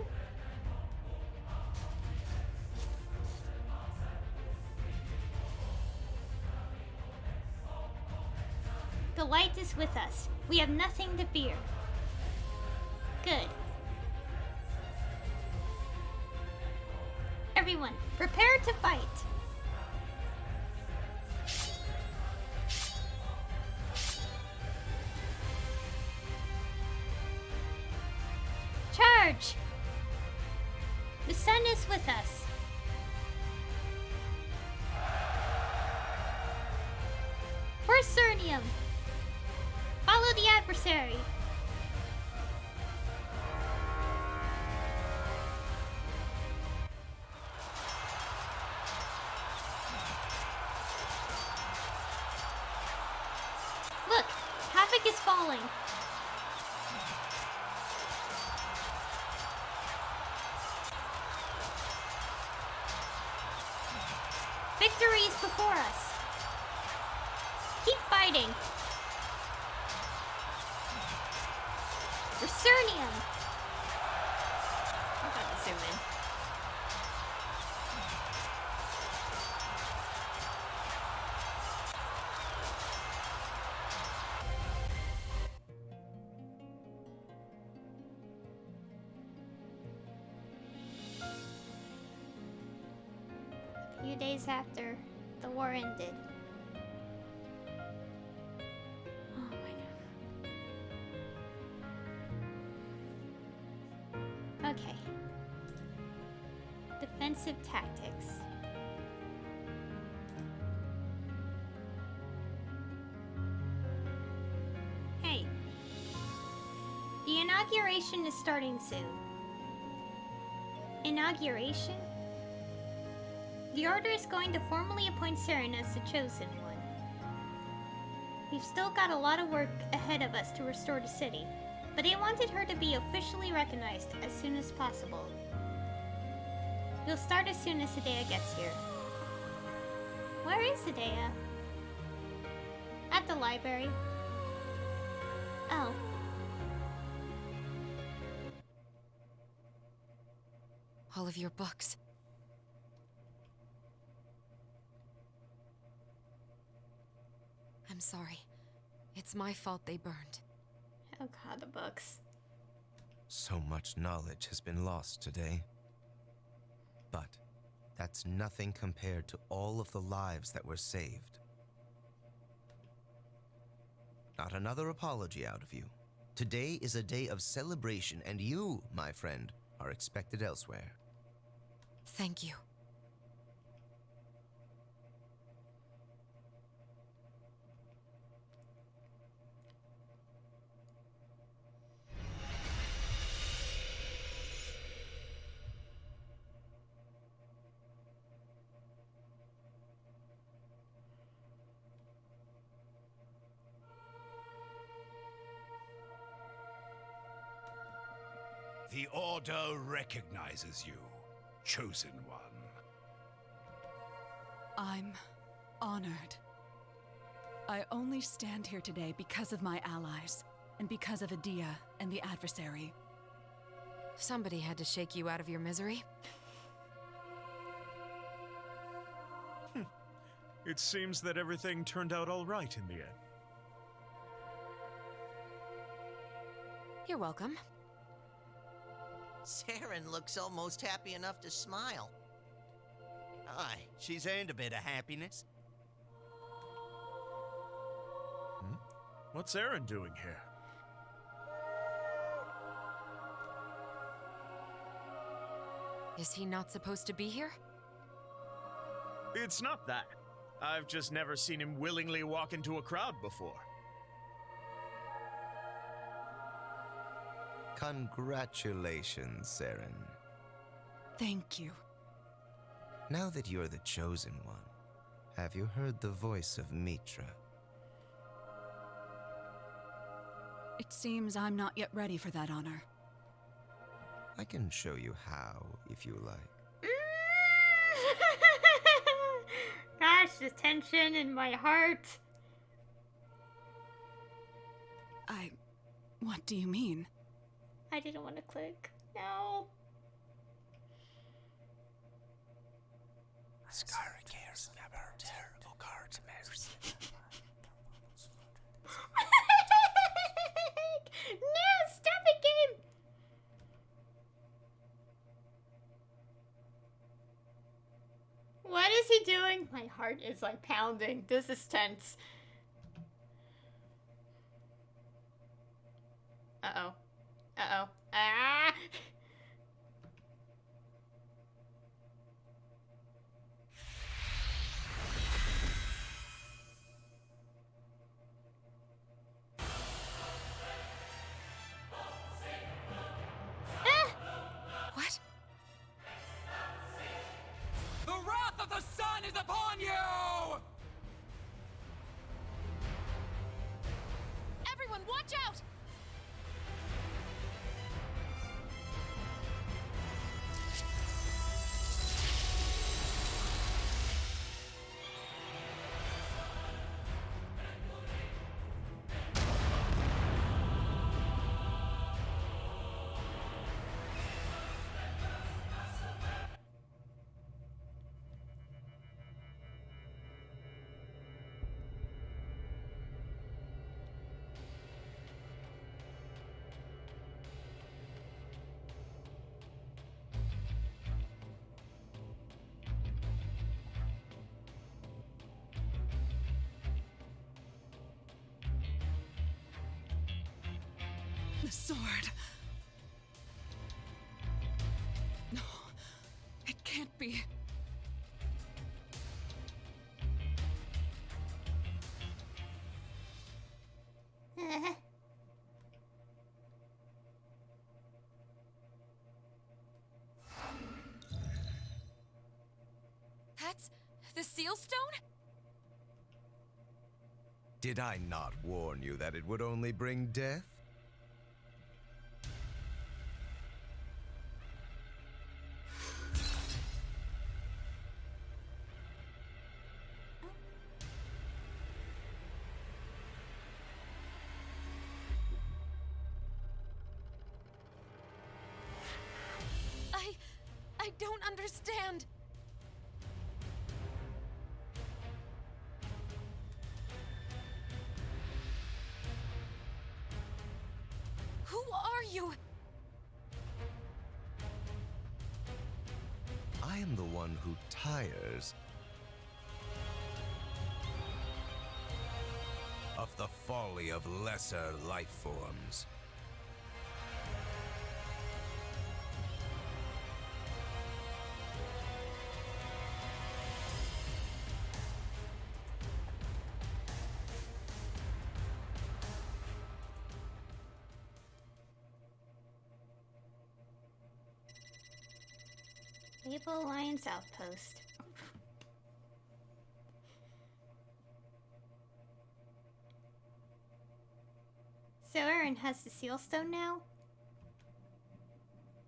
The light is with us. We have nothing to fear. Good. Everyone, prepare to fight. Charge! The sun is with us. For Cernium. Follow the adversary. Look, Havoc is falling. Victory is before us. Keep fighting. For Cernium. I'm about to zoom in. A few days after the war ended, Defensive tactics. Hey. The inauguration is starting soon. Inauguration? The Order is going to formally appoint Saren as the Chosen One. We've still got a lot of work ahead of us to restore the city, but they wanted her to be officially recognized as soon as possible. We'll start as soon as Hidea gets here. Where is Hidea? At the library. Oh. All of your books. I'm sorry. It's my fault they burned. Oh god, the books. So much knowledge has been lost today. But that's nothing compared to all of the lives that were saved. Not another apology out of you. Today is a day of celebration, and you, my friend, are expected elsewhere. Thank you. The Order recognizes you, Chosen One. I'm honored. I only stand here today because of my allies, and because of Hidea and the adversary. Somebody had to shake you out of your misery. It seems that everything turned out all right in the end. You're welcome. Saren looks almost happy enough to smile. Aye, she's earned a bit of happiness. What's Aaron doing here? Is he not supposed to be here? It's not that. I've just never seen him willingly walk into a crowd before. Congratulations, Saren. Thank you. Now that you're the Chosen One, have you heard the voice of Mitra? It seems I'm not yet ready for that honor. I can show you how, if you like. Gosh, the tension in my heart. What do you mean? I didn't want to click. No. Scar cares never terrible cards mouse. No, stop it, game. What is he doing? My heart is like pounding. This is tense. Uh-oh. Uh-oh. Ah! What? The wrath of the sun is upon you! Everyone, watch out! The sword. No, it can't happy. That's the seal stone? Did I not warn you that it would only bring death? I don't understand. Who are you? I am the one who tires of the folly of lesser life forms. Naval Alliance Outpost. So Aaron has the seal stone now?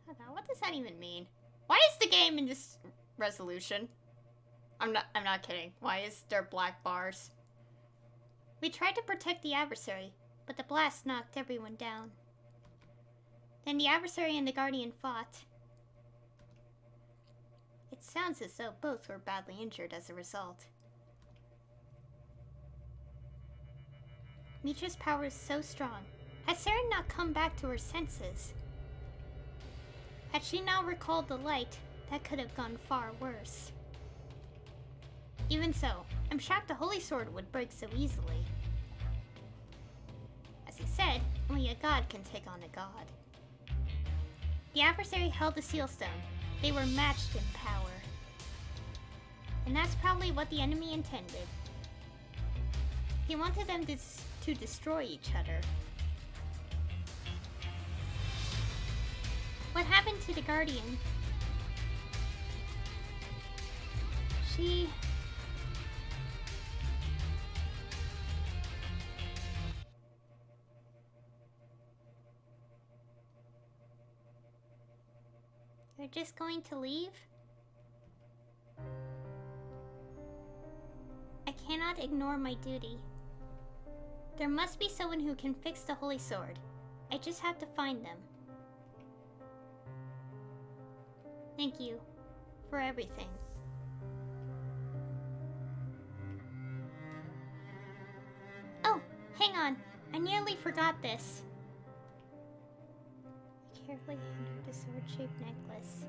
Hold on, what does that even mean? Why is the game in this resolution? I'm not kidding. Why is there black bars? We tried to protect the adversary, but the blast knocked everyone down. Then the adversary and the Guardian fought. It sounds as though both were badly injured as a result. Mitra's power is so strong. Had Sarah not come back to her senses? Had she not recalled the light, that could have gone far worse. Even so, I'm shocked the Holy Sword would break so easily. As he said, only a god can take on a god. The adversary held the seal stone. They were matched in power. And that's probably what the enemy intended. He wanted them to destroy each other. What happened to the Guardian? She... You're just going to leave? I cannot ignore my duty. There must be someone who can fix the Holy Sword. I just have to find them. Thank you for everything. Oh, hang on. I nearly forgot this. Carefully handle the sword-shaped necklace.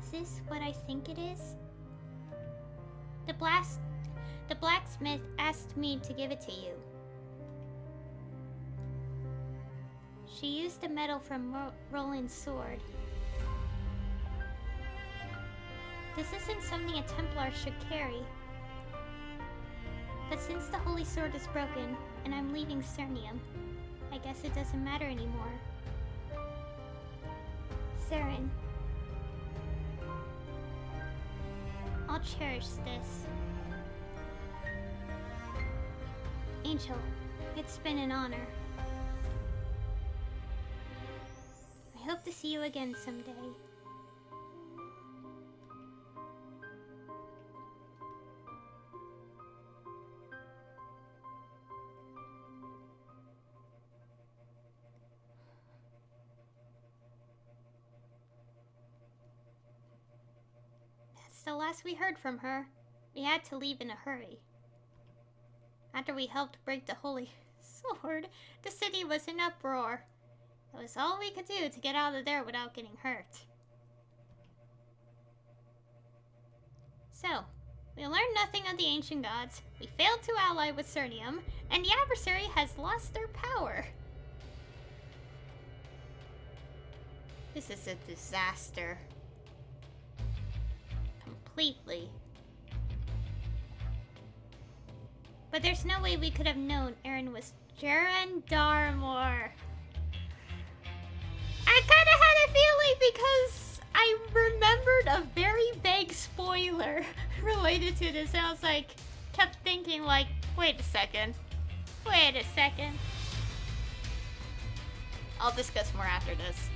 Is this what I think it is? The blacksmith asked me to give it to you. She used the metal from Roland's sword. This isn't something a Templar should carry. But since the Holy Sword is broken, and I'm leaving Cernium, I guess it doesn't matter anymore. Saren. I'll cherish this. Angel, it's been an honor. I hope to see you again someday. That's the last we heard from her. We had to leave in a hurry. After we helped break the Holy Sword, the city was in uproar. It was all we could do to get out of there without getting hurt. So, we learned nothing of the ancient gods, we failed to ally with Cernium, and the adversary has lost their power. This is a disaster. Completely. But there's no way we could have known Aaron was Jaren Darmore. I kind of had a feeling because I remembered a very vague spoiler related to this. And I was like, kept thinking like, wait a second. Wait a second. I'll discuss more after this.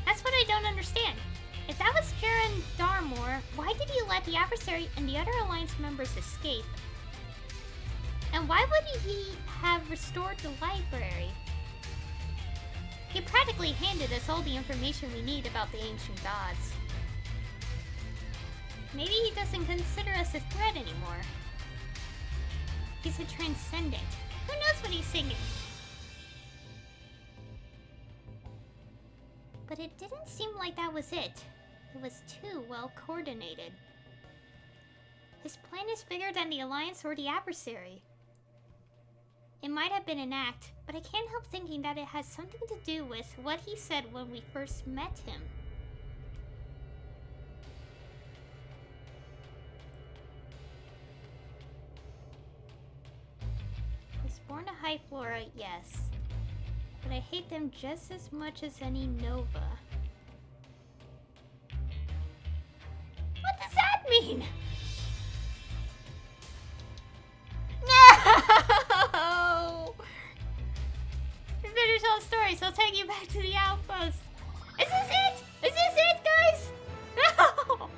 That's what I don't understand. If that was Jaren Darmore, why did he let the adversary and the other Alliance members escape? And why would he have restored the library? He practically handed us all the information we need about the ancient gods. Maybe he doesn't consider us a threat anymore. He's a transcendent. Who knows what he's singing? But it didn't seem like that was it. It was too well coordinated. His plan is bigger than the Alliance or the adversary. It might have been an act, but I can't help thinking that it has something to do with what he said when we first met him. I was born to High Flora, yes. But I hate them just as much as any Nova. What does that mean? No! Finish all the story, so I'll take you back to the outpost. Is this it? Is this it, guys? No!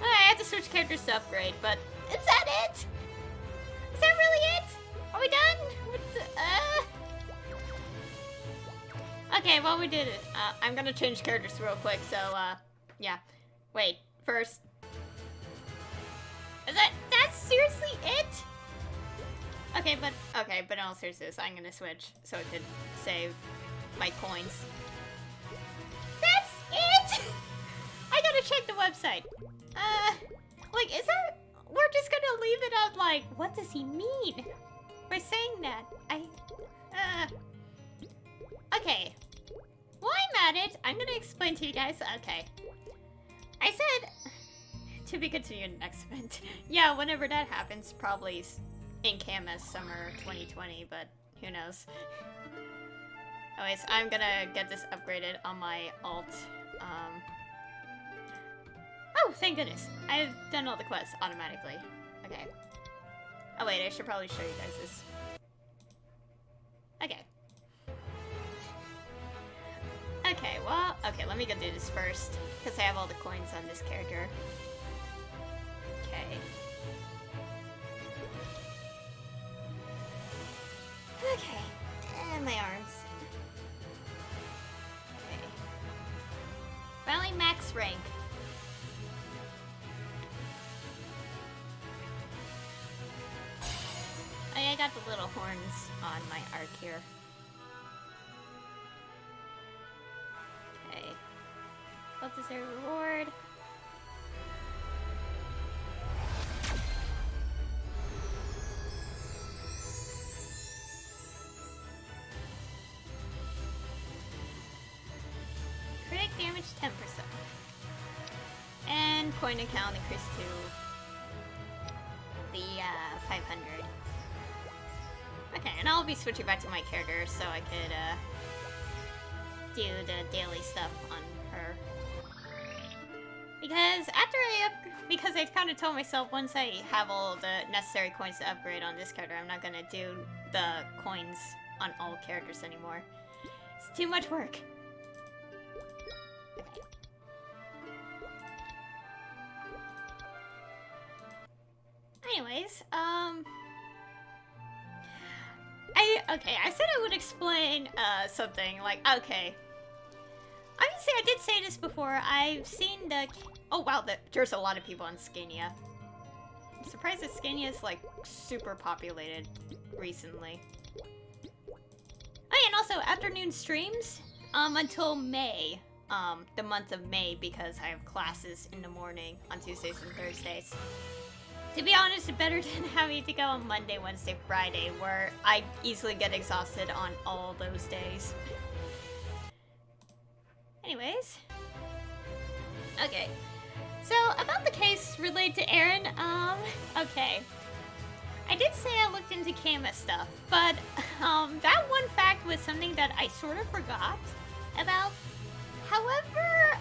I have to switch characters to upgrade, but is that it? Is that really it? Are we done? With the, Okay, well we did it. I'm gonna change characters real quick, so yeah. Wait, first. That's seriously it? Okay, but in all seriousness, I'm gonna switch so I could save my coins. That's it? I gotta check the website. Like, is that, we're just gonna leave it at like, what does he mean by saying that? Okay. While I'm at it, I'm gonna explain to you guys. Okay. I said, to be continued next event. Yeah, whenever that happens, probably in Camus summer 2020, but who knows. Anyways, I'm gonna get this upgraded on my alt. Oh, thank goodness. I've done all the quests automatically. Okay. Oh wait, I should probably show you guys this. Okay. Okay, well, okay, let me go do this first, because I have all the coins on this character. Okay. Okay, and my arms. Okay. Finally max rank. Oh yeah, I got the little horns on my arc here. Okay. What is their reward? Critic damage 10%. And coin account increased to the 500. Okay, and I'll be switching back to my character so I could do the daily stuff on her. Because because I kind of told myself once I have all the necessary coins to upgrade on this character, I'm not gonna do the coins on all characters anymore. It's too much work. Okay. Anyways, I said I would explain something like, okay. Obviously, I did say this before. I've seen the... Oh, wow, there's a lot of people on Scania. I'm surprised that Scania is, like, super populated recently. Oh, yeah, and also, afternoon streams until May. The month of May, because I have classes in the morning on Tuesdays and Thursdays. To be honest, better than having to go on Monday, Wednesday, Friday, where I easily get exhausted on all those days. Anyways. Okay. So, about the case related to Aaron, okay. I did say I looked into Kama stuff, but, that one fact was something that I sort of forgot about. However,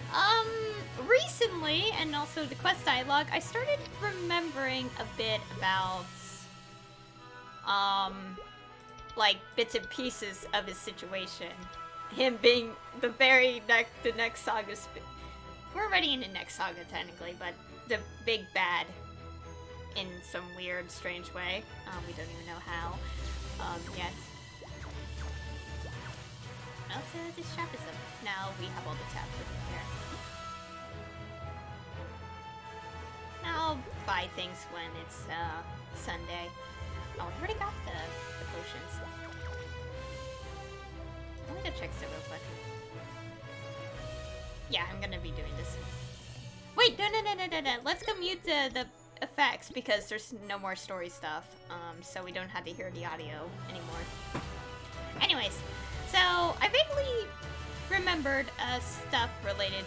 recently, and also the quest dialogue, I started remembering a bit about, like, bits and pieces of his situation. Him being the next saga, we're already in the next saga, technically, but the big bad in some weird, strange way. We don't even know how, yet. Also, this shop is up. Now we have all the tabs over here. Now I'll buy things when it's, Sunday. Oh, I already got the potions. Let me go check so real quick. Yeah, I'm gonna be doing this. Wait, no. Let's go mute the effects because there's no more story stuff. So we don't have to hear the audio anymore. Anyways, so I vaguely remembered stuff related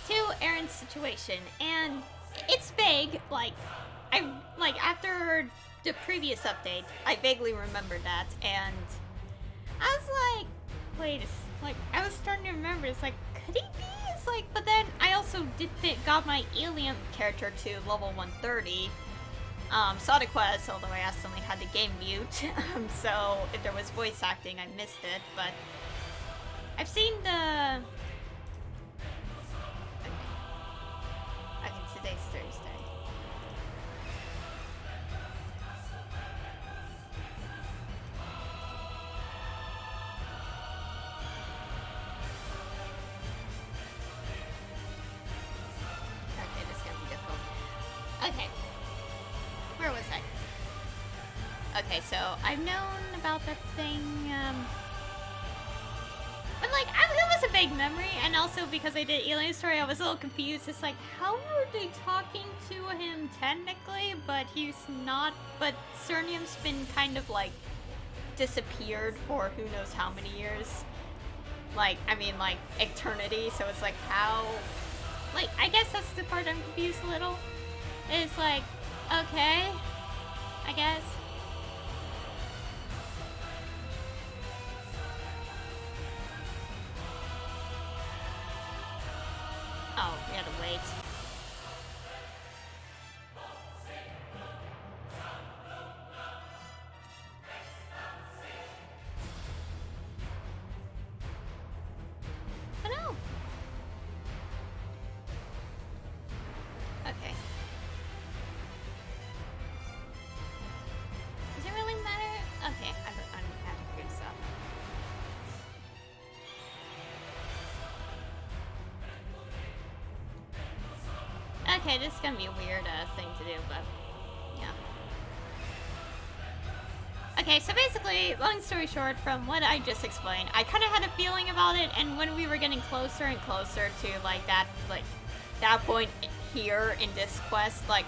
to Aaron's situation, and it's vague. Like after the previous update, I vaguely remembered that, and I was like, wait, I was starting to remember. It's like, could he be? It's like, but then I also got my alien character to level 130. Saw the quest, although I accidentally had the game mute. So if there was voice acting, I missed it. But I've seen the. Okay, today's Thursday. Okay, this is gonna be difficult. Okay. Where was I? Okay, so I've known about that thing, but like, it was a vague memory, and also because I did Alien Story, I was a little confused. It's like, how are they talking to him technically, but he's not, but Cernium's been kind of like disappeared for who knows how many years. Like, I mean, like, eternity, so it's like, how, like, I guess that's the part I'm confused a little. It's like, okay, I guess. Oh, we had to wait. Oh no! Okay. Does it really matter? Okay, I have to figure this out. Okay, this is gonna be a weird thing to do, but yeah. Okay, so basically, long story short, from what I just explained, I kind of had a feeling about it, and when we were getting closer and closer to that point here in this quest, I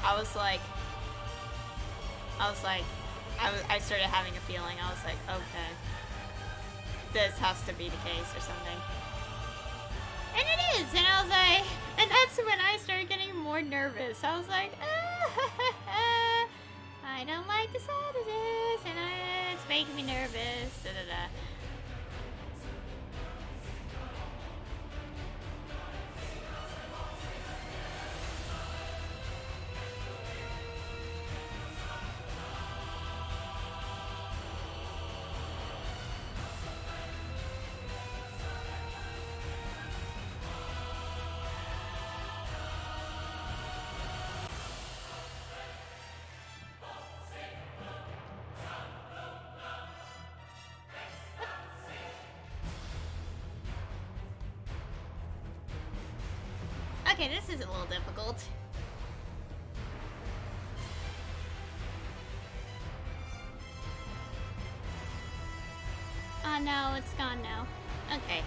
started having a feeling. I was like, okay, this has to be the case or something. And it is, and I was like, and that's when I started getting more nervous. I was like, I don't like the sound of this, and it's making me nervous. Da, da, da. Okay, this is a little difficult. Oh no, it's gone now. Okay.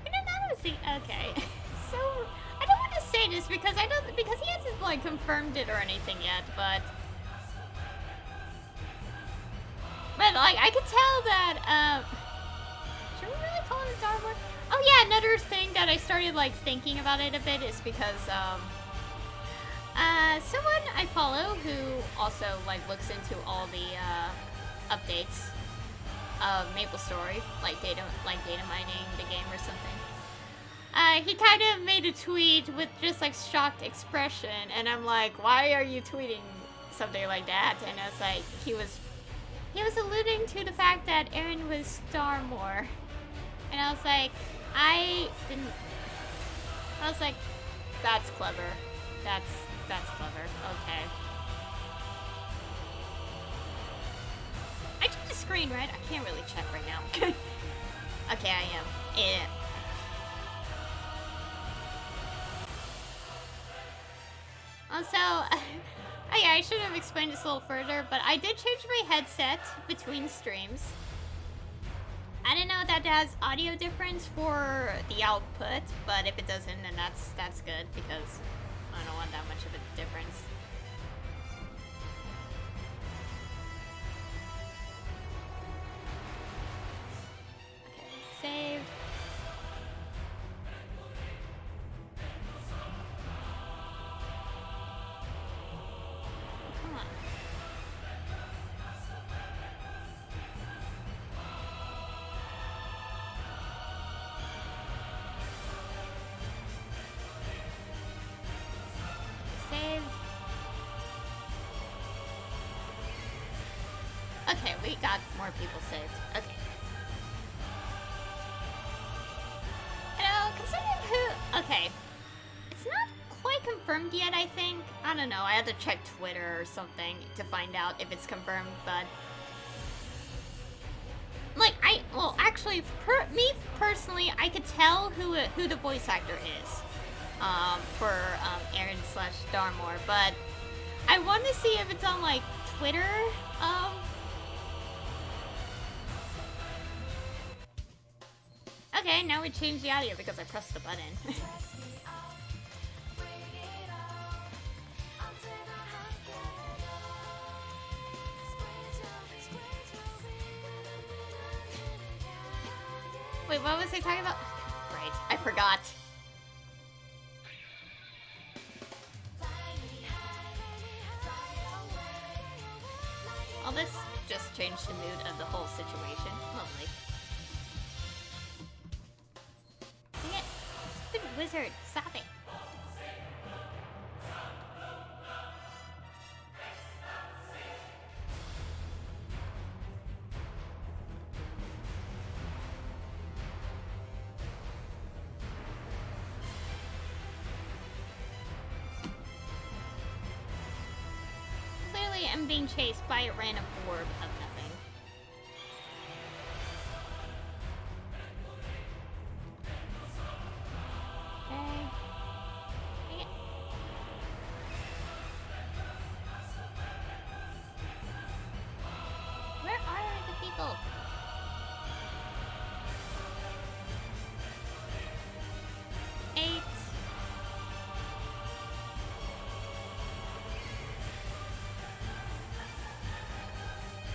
You know, now see. Okay. So I don't want to say this because because he hasn't like confirmed it or anything yet, but like I could tell that should we really call it a Star Wars? Oh yeah, another thing that I started like thinking about it a bit is because someone I follow who also like looks into all the updates of Maplestory, like data mining the game or something. He kind of made a tweet with just like shocked expression, and I'm like, why are you tweeting something like that? And I was like, he was alluding to the fact that Aaron was Starmore, and I was like, that's clever. That's clever. Okay. I checked the screen, right? I can't really check right now. Okay, I am. Yeah. Also, oh yeah, I should have explained this a little further, but I did change my headset between streams. I didn't know that has audio difference for the output, but if it doesn't, then that's good because I don't want that much of a difference. Okay, saved. Come on. Saved. Okay, we got more people saved. Okay. Considering who... Okay. It's not quite confirmed yet, I think. I don't know, I had to check Twitter or something to find out if it's confirmed, but... Like, well, actually, me personally, I could tell who the voice actor is. For Aaron/Darmore, but I want to see if it's on like Twitter. Okay, now we changed the audio because I pressed the button. Wait, what was I talking about? Right, I forgot. Well, this just changed the mood of the whole situation. Lovely. Dang it! Stupid wizard! Stop it! Clearly, I'm being chased by a random orb of nothing. Okay. Dang it. Where are the people? Eight.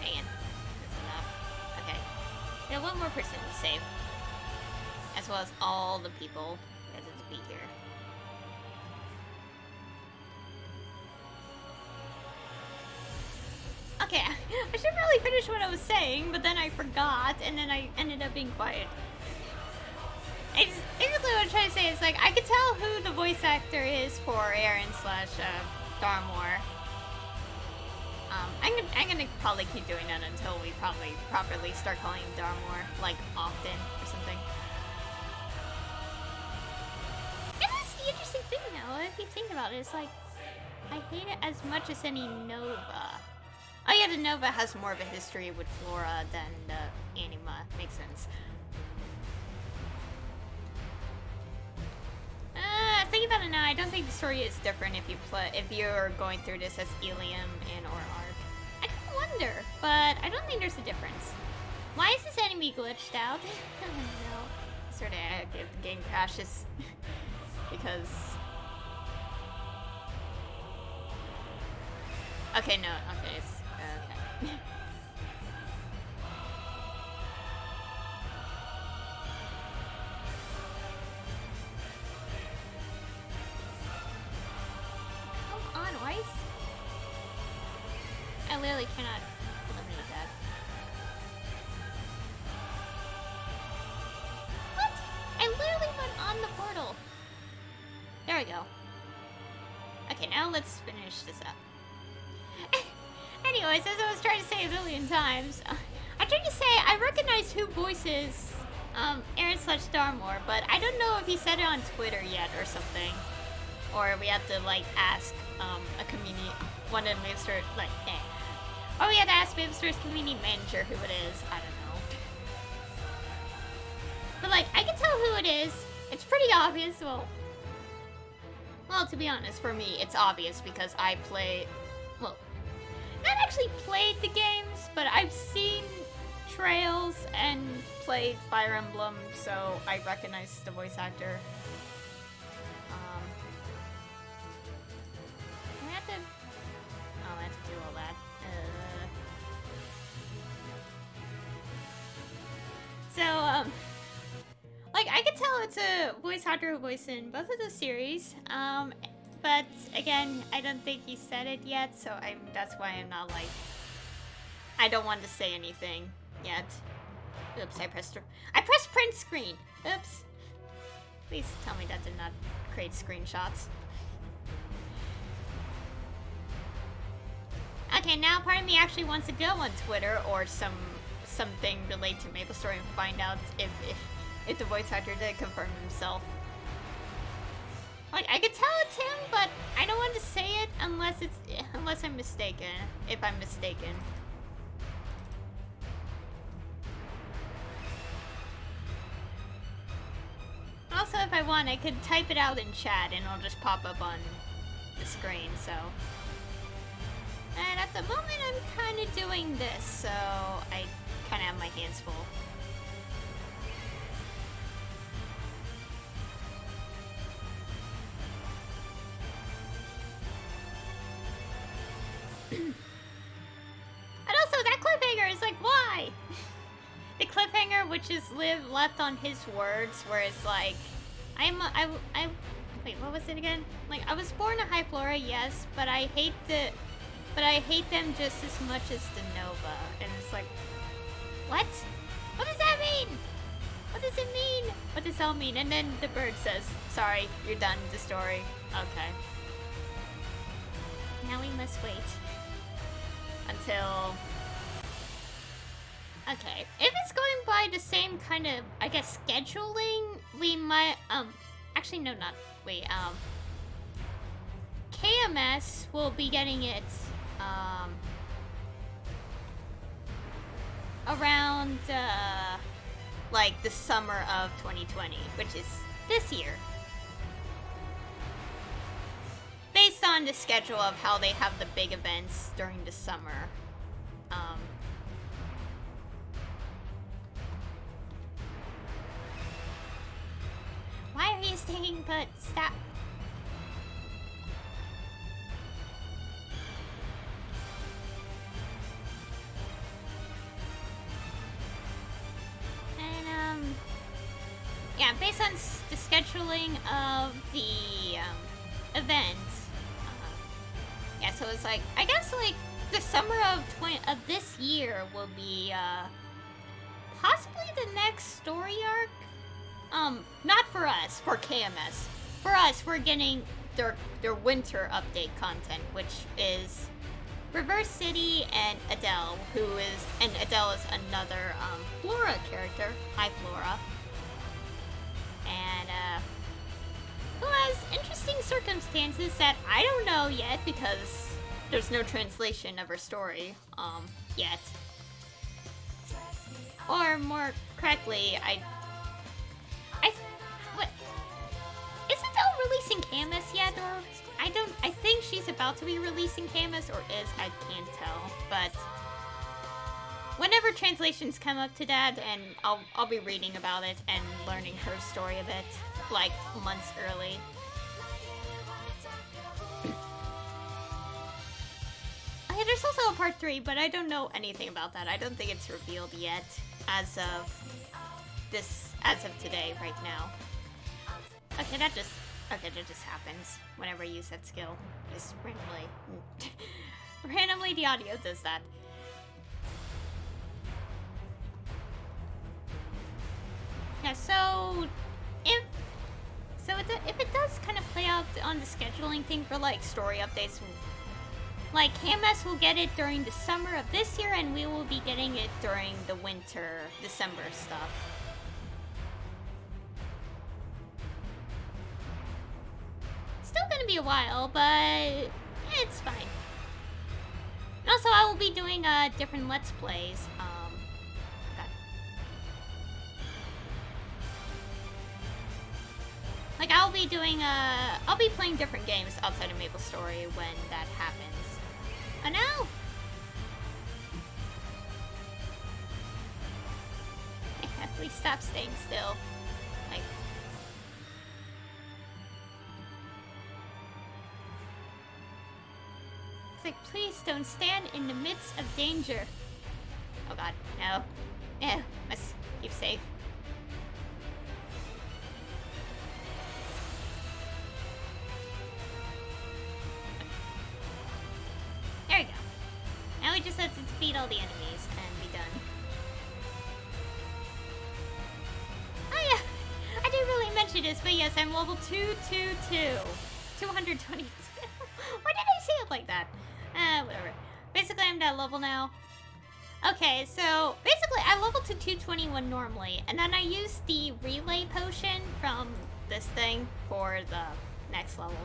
Man, that's enough. Okay. Now one more person to save. As well as all the people that have to be here. Okay, I should really finish what I was saying, but then I forgot, and then I ended up being quiet. It's basically what I'm trying to say is like I could tell who the voice actor is for Aaron/Darmore. I'm gonna probably keep doing that until we probably properly start calling him Darmore, like often or something. And that's the interesting thing now, if you think about it, it's like I hate it as much as any Nova. Oh yeah, the Nova has more of a history with Flora than the Anima. Makes sense. Thinking about it now, I don't think the story is different if you're going through this as Ilium and or Arc. I kind of wonder, but I don't think there's a difference. Why is this enemy glitched out? I don't know. sort of if the game crashes because. Okay, no, okay, it's okay. Come on, Weiss. I literally cannot eliminate that. What? I literally went on the portal. There we go. Okay, now let's finish this up. Anyways, as I was trying to say a billion times, I tried to say I recognize who voices Aaron/Starmore, but I don't know if he said it on Twitter yet or something. Or we have to, like, ask a community, one of Maplestory, like, or we have to ask Maplestory's community manager who it is. I don't know. But, like, I can tell who it is. It's pretty obvious. Well, to be honest, for me, it's obvious because I play, well, not actually played the games, but I've seen trails and played Fire Emblem, so I recognize the voice actor. I have to, I have to do all that. Like, I can tell it's a voice actor who voiced in both of the series, but again, I don't think he said it yet, so that's why I'm not, like, I don't want to say anything yet. Oops, I pressed print screen. Oops. Please tell me that did not create screenshots. Okay, now part of me actually wants to go on Twitter or something related to Maplestory and find out if the voice actor did confirm himself. Like, I could tell it's him, but I don't want to say it unless I'm mistaken. If I'm mistaken. Also, if I want, I could type it out in chat and it'll just pop up on the screen, so. And at the moment, I'm kind of doing this, so I kind of have my hands full. And also, that cliffhanger is like, why? The cliffhanger, which is left on his words, where it's like, wait, what was it again? Like, I was born a High Flora, yes, but I hate them just as much as the Nova. And it's like, what? What does that mean? What does it mean? What does it all mean? And then the bird says, sorry, you're done with the story. Okay. Now we must wait until... Okay, if it's going by the same kind of, I guess, scheduling, we might, actually, no, not, wait, KMS will be getting it, around, like, the summer of 2020, which is this year. Based on the schedule of how they have the big events during the summer, why are you staying put? Stop. And, yeah, based on the scheduling of the, event, yeah, so it's like, I guess, like, the summer of this year will be, possibly the next story arc. Not for us, for KMS. For us, we're getting their winter update content, which is Reverse City and Adele, and Adele is another, Flora character, High Flora. And, who has interesting circumstances that I don't know yet because there's no translation of her story, yet. Or more correctly, what? Is Adele releasing KMS yet, or I think she's about to be releasing KMS, or I can't tell, but whenever translations come up to that, and I'll be reading about it and learning her story a bit, like months early. Okay, there's also a part 3, but I don't know anything about that. I don't think it's revealed yet as of today, right now. Okay, that just happens whenever I use that skill. Just randomly the audio does that. Yeah, so if it does kind of play out on the scheduling thing for like story updates, like KMS will get it during the summer of this year, and we will be getting it during the winter, December stuff. Still gonna be a while, but it's fine. And also, I will be doing different Let's Plays. God. Like I'll be playing different games outside of Maplestory when that happens. Oh no! Please stop staying still. Like. It's like, please don't stand in the midst of danger. Oh god, no. No, must keep safe. There we go. Now we just have to defeat all the enemies and be done. Oh yeah, I didn't really mention this, but yes, I'm level 222. 222. Why did I say it like that? Whatever. Basically, I'm that level now. Okay, so basically, I leveled to 221 normally, and then I used the relay potion from this thing for the next level.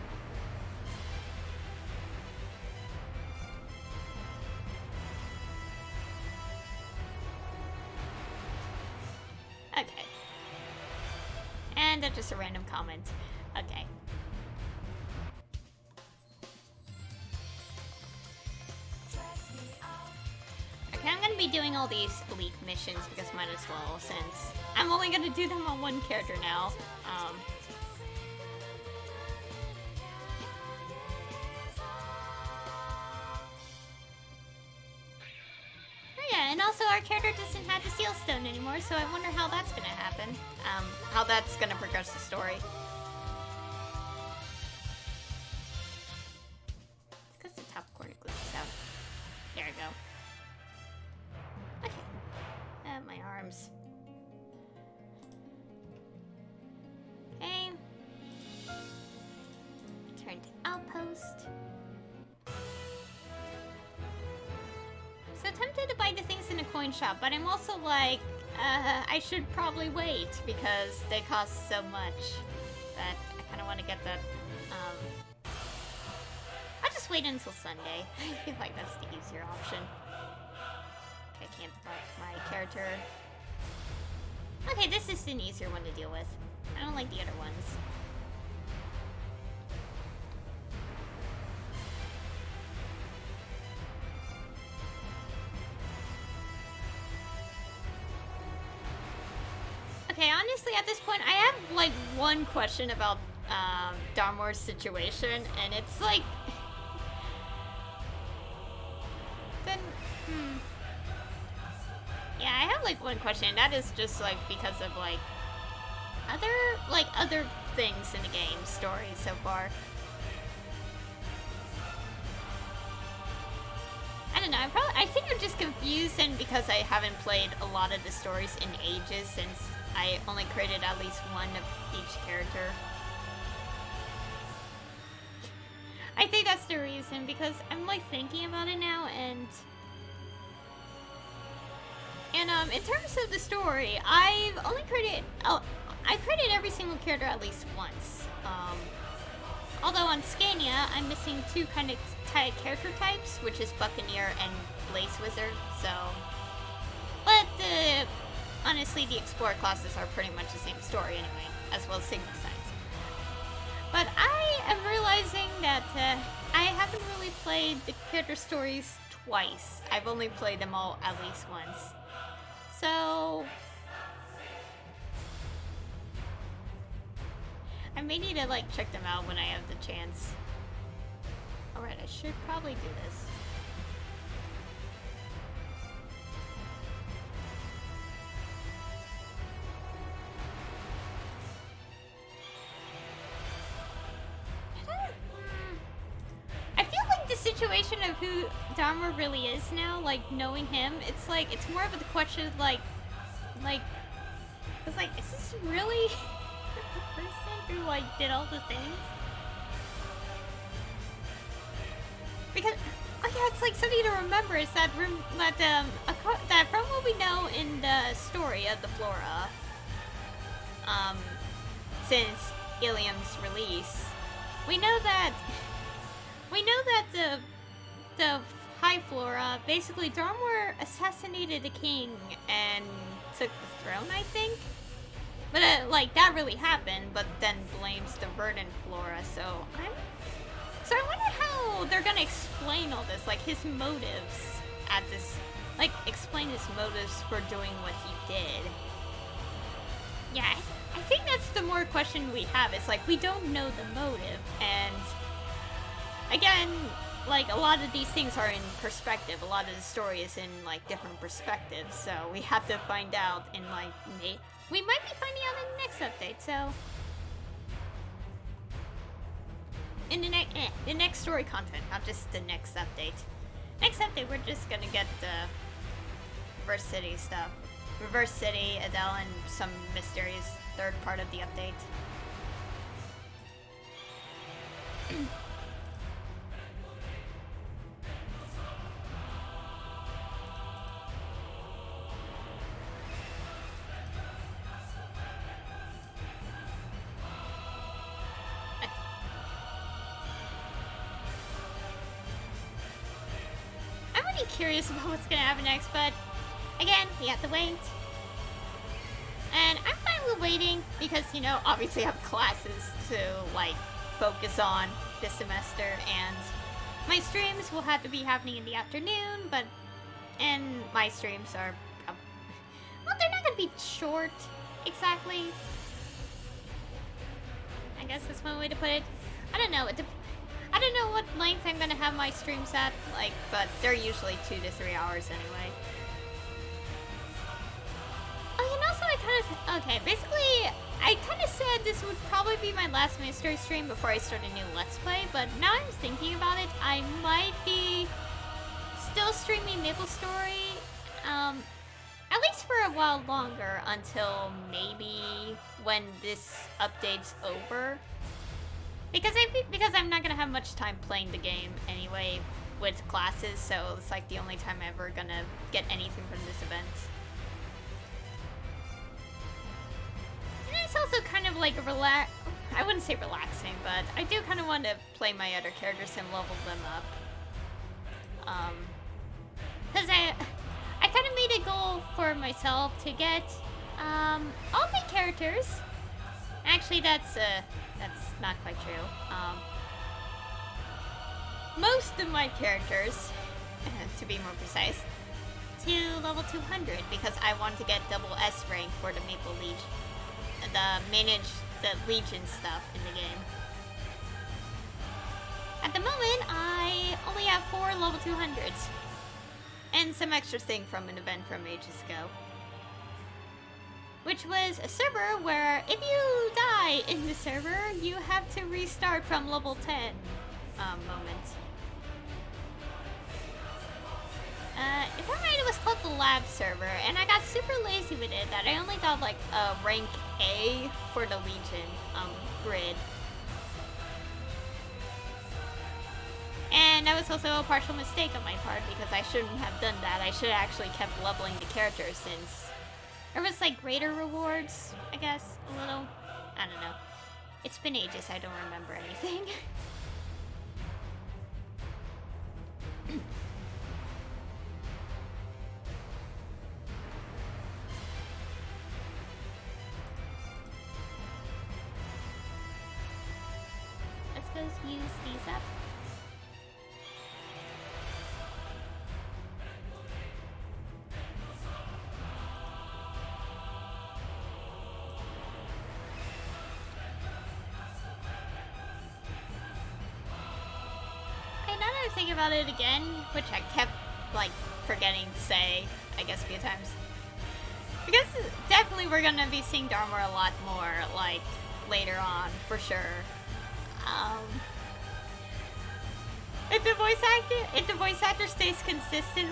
Okay. And that's just a random comment. Okay. Okay, I'm gonna be doing all these elite missions because might as well, since I'm only gonna do them on one character now. Oh yeah, and also our character doesn't have the Seal Stone anymore, so I wonder how that's gonna happen. How that's gonna progress the story. It's because the top corner glitches out. There we go. Okay. My arms. Okay. Return to outpost. So tempted to buy the things in the coin shop, but I'm also like, I should probably wait because they cost so much that I kind of want to get that. I'll just wait until Sunday. I feel like that's the easier option. I can't buff my character. Okay, this is an easier one to deal with. I don't like the other ones. Okay, honestly, at this point, I have, like, one question about, Darmor's situation, and it's, like... then, Yeah, I have, like, one question, and that is just, like, because of, like, other things in the game, story so far. I don't know, I think I'm just confused, and because I haven't played a lot of the stories in ages since I only created at least one of each character. I think that's the reason, because I'm like thinking about it now, and in terms of the story, I've only created, I created every single character at least once. Although on Scania, I'm missing two kind of character types, which is Buccaneer and Blaze Wizard, so... But, honestly, the Explorer classes are pretty much the same story anyway, as well as Signal Signs. But I am realizing that I haven't really played the character stories twice. I've only played them all at least once. So I may need to like check them out when I have the chance. Alright, I should probably do this. I feel like the situation of who Dharma really is now, like knowing him, it's like it's more of a question of like it's like, is this really the person who like did all the things? Because oh yeah, it's like something to remember is that that from what we know in the story of the Flora, since Ilium's release, we know that the High Flora, basically Dormwer assassinated the king and took the throne, I think. But like that really happened, but then blames the verdant Flora. So I wonder how they're gonna explain all this, like his motives at this, like explain his motives for doing what he did. Yeah, I think that's the more question we have. It's like we don't know the motive, and again, like a lot of these things are in perspective. A lot of the story is in like different perspectives, so we have to find out in like we might be finding out in the next update. So in the next story content, not just the next update. Next update, we're just gonna get the Reverse City stuff, Reverse City, Adele, and some mysterious third part of the update. Curious about what's gonna happen next, but again, we have to wait. And I'm fine with waiting because, you know, obviously I have classes to like focus on this semester, and my streams will have to be happening in the afternoon, and my streams are well, they're not gonna be short exactly. I guess that's one way to put it. I don't know. I don't know what length I'm gonna have my streams at, like, but they're usually 2 to 3 hours anyway. Oh, and also basically, I kind of said this would probably be my last mystery stream before I start a new Let's Play, but now I'm thinking about it, I might be still streaming Maplestory, at least for a while longer, until maybe when this update's over. Because I'm not gonna have much time playing the game anyway with classes, so it's like the only time I'm ever gonna get anything from this event. And it's also kind of like I wouldn't say relaxing, but I do kind of want to play my other characters and level them up. Cause I kind of made a goal for myself to get all my characters. Actually, that's not quite true. Most of my characters, to be more precise, to level 200 because I want to get double S rank for the Maple Legion, the Legion stuff in the game. At the moment, I only have 4 level 200s, and some extra thing from an event from ages ago. Which was a server where if you die in the server, you have to restart from level 10 moment. If I'm right, it was called the lab server, and I got super lazy with it that I only got like a rank A for the Legion grid. And that was also a partial mistake on my part because I shouldn't have done that. I should have actually kept leveling the characters since there was like greater rewards, I guess, a little. I don't know. It's been ages, I don't remember anything. Let's go use these up. of thinking about it again, which I kept, like, forgetting to say, I guess, a few times. Because definitely we're gonna be seeing Dharma a lot more, like, later on, for sure. If the voice actor stays consistent,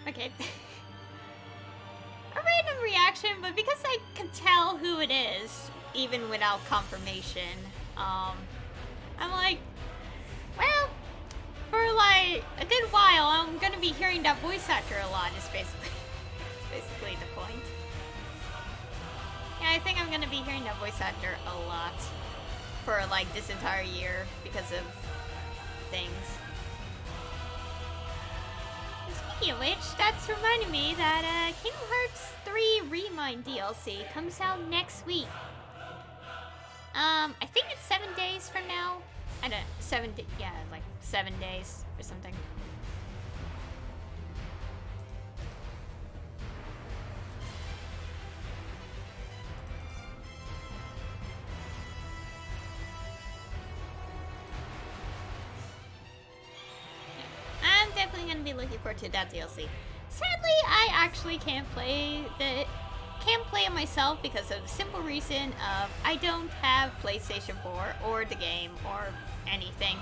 okay. A random reaction, but because I can tell who it is, even without confirmation, I'm like, well, for like a good while, I'm gonna be hearing that voice actor a lot, is basically the point. Yeah, I think I'm gonna be hearing that voice actor a lot for like this entire year because of things. And speaking of which, that's reminding me that Kingdom Hearts 3 Remind DLC comes out next week. I think it's 7 days from now. I don't, yeah, like 7 days or something. I'm definitely gonna be looking forward to that DLC. Sadly, I actually can't play it myself because of the simple reason of I don't have PlayStation 4 or the game or anything.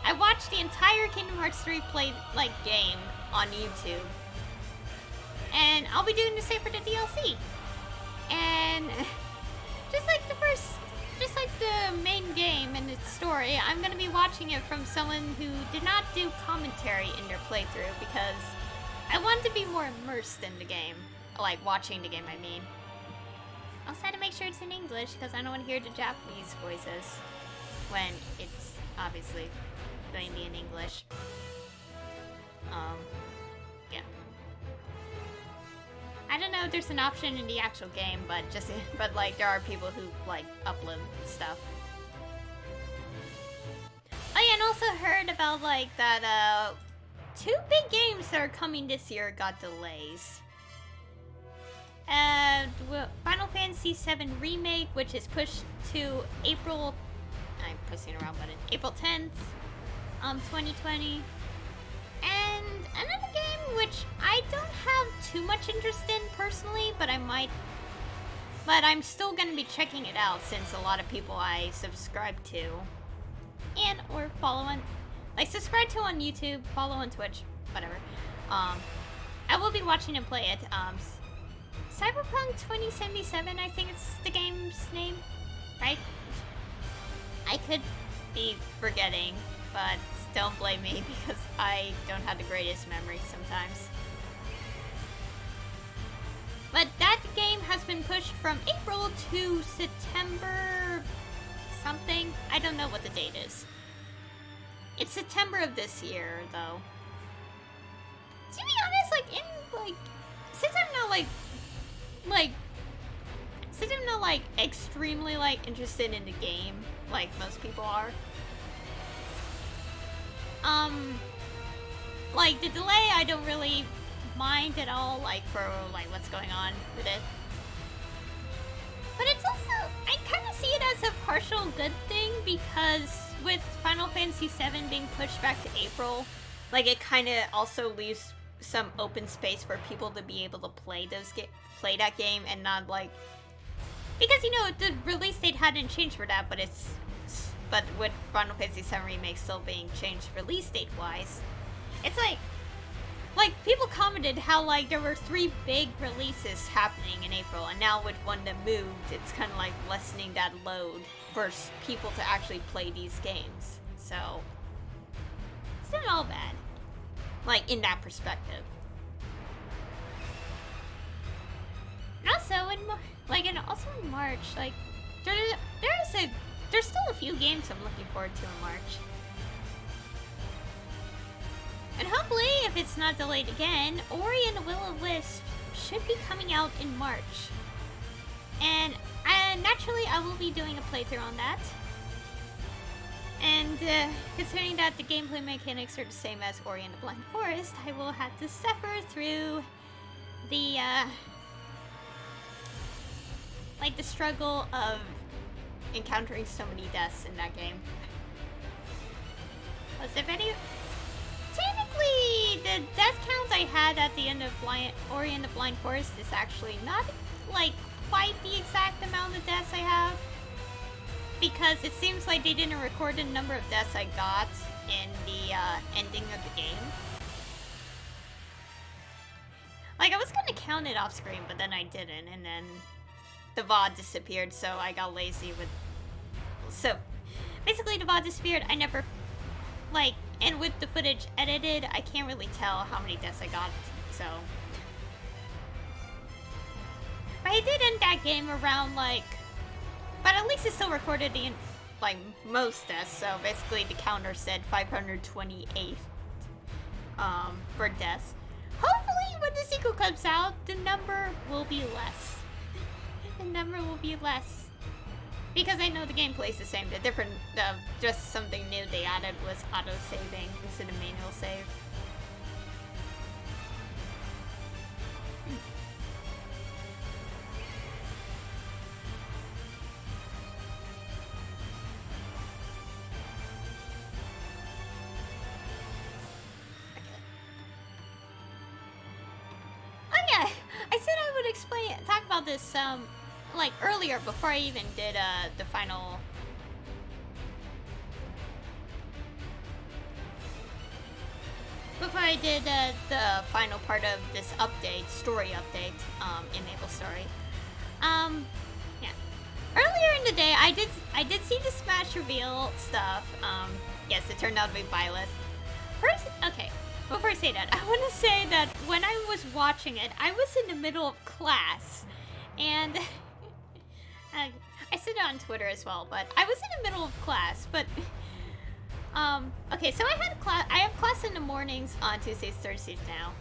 I watched the entire Kingdom Hearts 3 game on YouTube. And I'll be doing the same for the DLC. And just like the main game and its story, I'm gonna be watching it from someone who did not do commentary in their playthrough because I want to be more immersed in the game. Like, watching the game, I mean. Also had to make sure it's in English because I don't want to hear the Japanese voices when it's obviously going to be in English. Yeah. I don't know if there's an option in the actual game, but like there are people who like upload stuff. Oh yeah, and also heard about like that 2 big games that are coming this year got delays. Final Fantasy VII Remake, which is pushed to April... I'm pressing the wrong button. April 10th, 2020. And another game which I don't have too much interest in personally, but I might... But I'm still going to be checking it out since a lot of people I subscribe to and or follow on... Like, subscribe to on YouTube, follow on Twitch, whatever. I will be watching and play it. Cyberpunk 2077, I think it's the game's name, right? I could be forgetting, but don't blame me because I don't have the greatest memory sometimes. But that game has been pushed from April to September something. I don't know what the date is. It's September of this year, though. To be honest, since I'm not extremely interested in the game like most people are. Like the delay I don't really mind at all, for what's going on with it. But it's also, I kind of see it as a partial good thing because with Final Fantasy VII being pushed back to April, it kind of also leaves some open space for people to be able to play that game and not because the release date hadn't changed for that, but with Final Fantasy VII Remake still being changed release date wise, it's people commented how there were 3 big releases happening in April, and now with one that moved, it's kind of lessening that load for people to actually play these games. So it's not all bad. In that perspective. And also in March, there's still a few games I'm looking forward to in March. And hopefully, if it's not delayed again, Ori and the Will-O-Wisp should be coming out in March. And naturally, I will be doing a playthrough on that. And considering that the gameplay mechanics are the same as Ori and the Blind Forest, I will have to suffer through the the struggle of encountering so many deaths in that game. Because if any... Technically, the death count I had at the end of Ori and the Blind Forest is actually not, like, quite the exact amount of deaths I have. Because it seems like they didn't record the number of deaths I got in the ending of the game. Like, I was gonna count it off screen, but then I didn't, and then the VOD disappeared, so I got lazy with... So, basically the VOD disappeared, I never... Like, and with the footage edited, I can't really tell how many deaths I got, so... But I did end that game around, like... But at least it still recorded the, like, most deaths, so basically the counter said 528 for deaths. Hopefully when the sequel comes out, the number will be less. The number will be less. Because I know the gameplay's the same. The different, just something new they added was auto-saving instead of manual save. Talk about this like earlier before I even did the final the final part of this story update in Maplestory. Yeah. Earlier in the day I did see the Smash reveal stuff. Yes, it turned out to be Byleth. First, okay. Before I say that, I want to say that when I was watching it, I was in the middle of class, and I said it on Twitter as well, but I was in the middle of class, but, okay, so I have class in the mornings on Tuesdays, Thursdays now,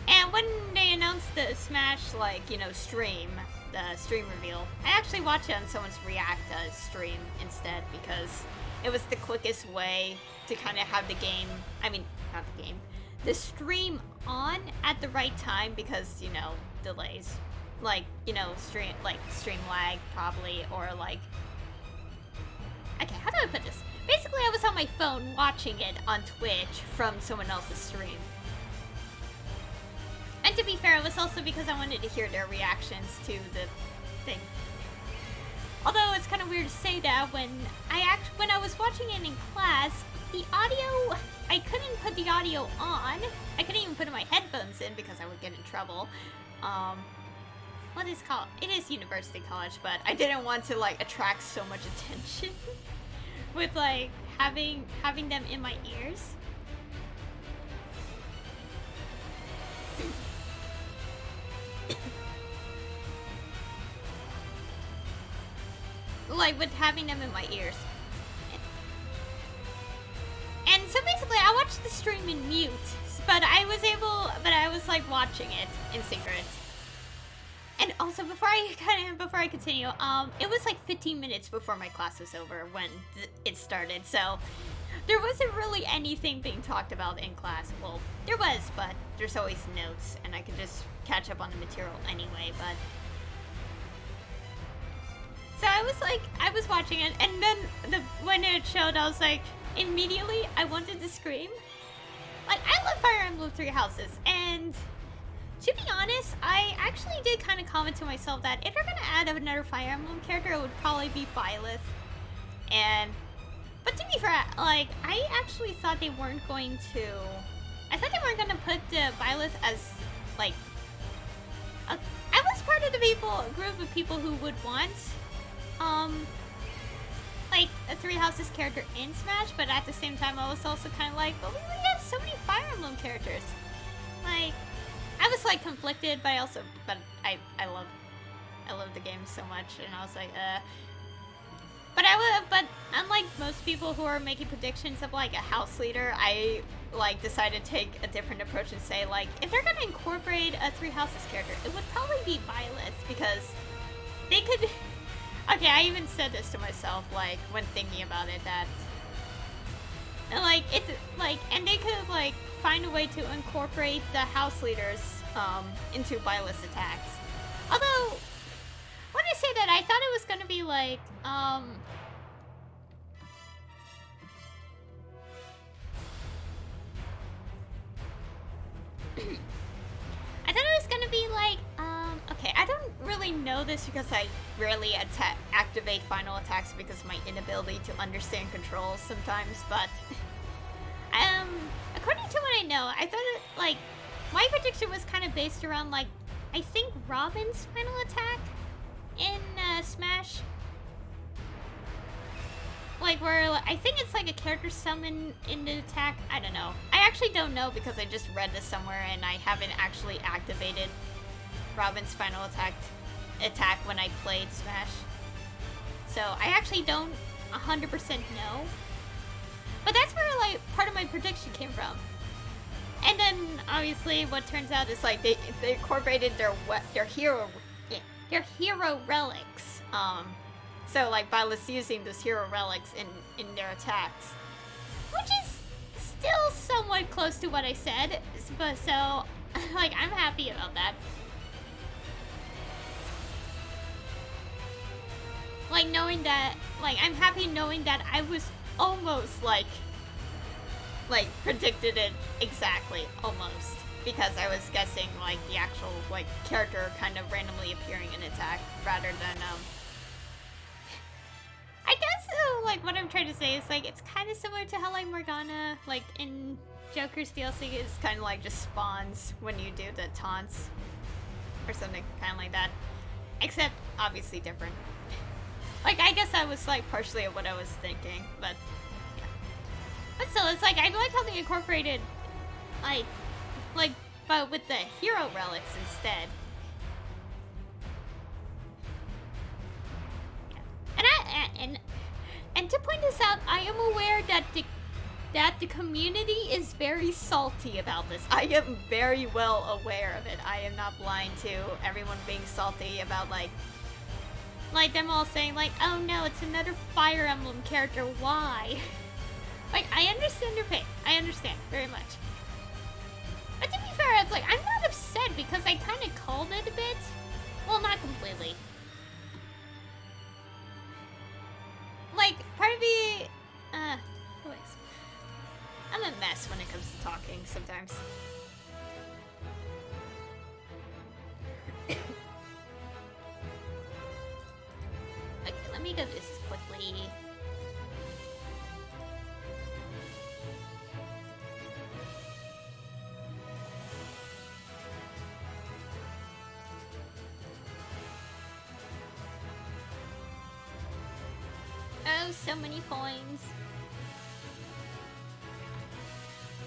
and when they announced the Smash, like, you know, stream, the stream reveal, I actually watched it on someone's React stream instead, because it was the quickest way to kind of have the game, not the game, the stream on at the right time because, you know, delays. Like, you know, stream lag probably, or like... Okay, how do I put this? Basically, I was on my phone watching it on Twitch from someone else's stream. And to be fair, it was also because I wanted to hear their reactions to the thing. Although it's kind of weird to say that when I was watching it in class, the audio, I couldn't put the audio on. I couldn't even put my headphones in because I would get in trouble. What is called? It is University College, but I didn't want to like attract so much attention with like having them in my ears. Like with having them in my ears. And so basically I watched the stream in mute, but I was like watching it in secret. And also before I continue, it was like 15 minutes before my class was over when it started, so there wasn't really anything being talked about in class. Well, there was, but there's always notes, and I could just catch up on the material anyway, but... So I was watching it, and then when it showed, I was like, immediately, I wanted to scream. Like, I love Fire Emblem Three Houses, and to be honest, I actually did kind of comment to myself that if they're gonna add another Fire Emblem character, it would probably be Byleth. But to be fair, like, I actually thought they weren't going to... I thought they weren't gonna put the Byleth as, like... I was part of the group of people who would want... like, a Three Houses character in Smash, but at the same time, I was also kind of like, but we already have so many Fire Emblem characters. Like, I was, like, conflicted, but I love the game so much, and I was like, But unlike most people who are making predictions of, like, a house leader, I, like, decided to take a different approach and say, like, if they're gonna incorporate a Three Houses character, it would probably be Byleth, because they could... Okay, I even said this to myself, like, when thinking about it, that... Like, it's, like, and they could, like, find a way to incorporate the house leaders, into Byleth's attacks. Although, when I say that, I thought it was gonna be, like, really know this because I rarely activate final attacks because of my inability to understand controls sometimes, but according to what I know, I thought it, like, my prediction was kind of based around, like, I think Robin's final attack in Smash. Like, where I think it's like a character summon in the attack. I don't know. I actually don't know because I just read this somewhere and I haven't actually activated Robin's final attack when I played Smash. So I actually don't 100% know. But that's where, like, part of my prediction came from. And then obviously what turns out is like they incorporated their hero relics. So like Byleth's using those hero relics in their attacks, which is still somewhat close to what I said. But so like I'm happy about that. Like knowing that, like I'm happy knowing that I was almost like predicted it exactly, almost, because I was guessing like the actual like character kind of randomly appearing in attack rather than I guess like what I'm trying to say is like it's kind of similar to how like Morgana like in Joker's DLC is kind of like just spawns when you do the taunts or something kind of like that, except obviously different. Like I guess that was like partially what I was thinking, but but still, it's like, I like how they incorporated, but with the hero relics instead. Yeah. And to point this out, I am aware that the community is very salty about this. I am very well aware of it. I am not blind to everyone being salty about, like them all saying, like, oh no, it's another Fire Emblem character, why? Like, I understand your pain. I understand very much. But to be fair, it's like, I'm not upset because I kind of called it a bit. Well, not completely. Like, part of me, anyways. I'm a mess when it comes to talking sometimes. Okay, let me go this quickly. Oh, so many coins.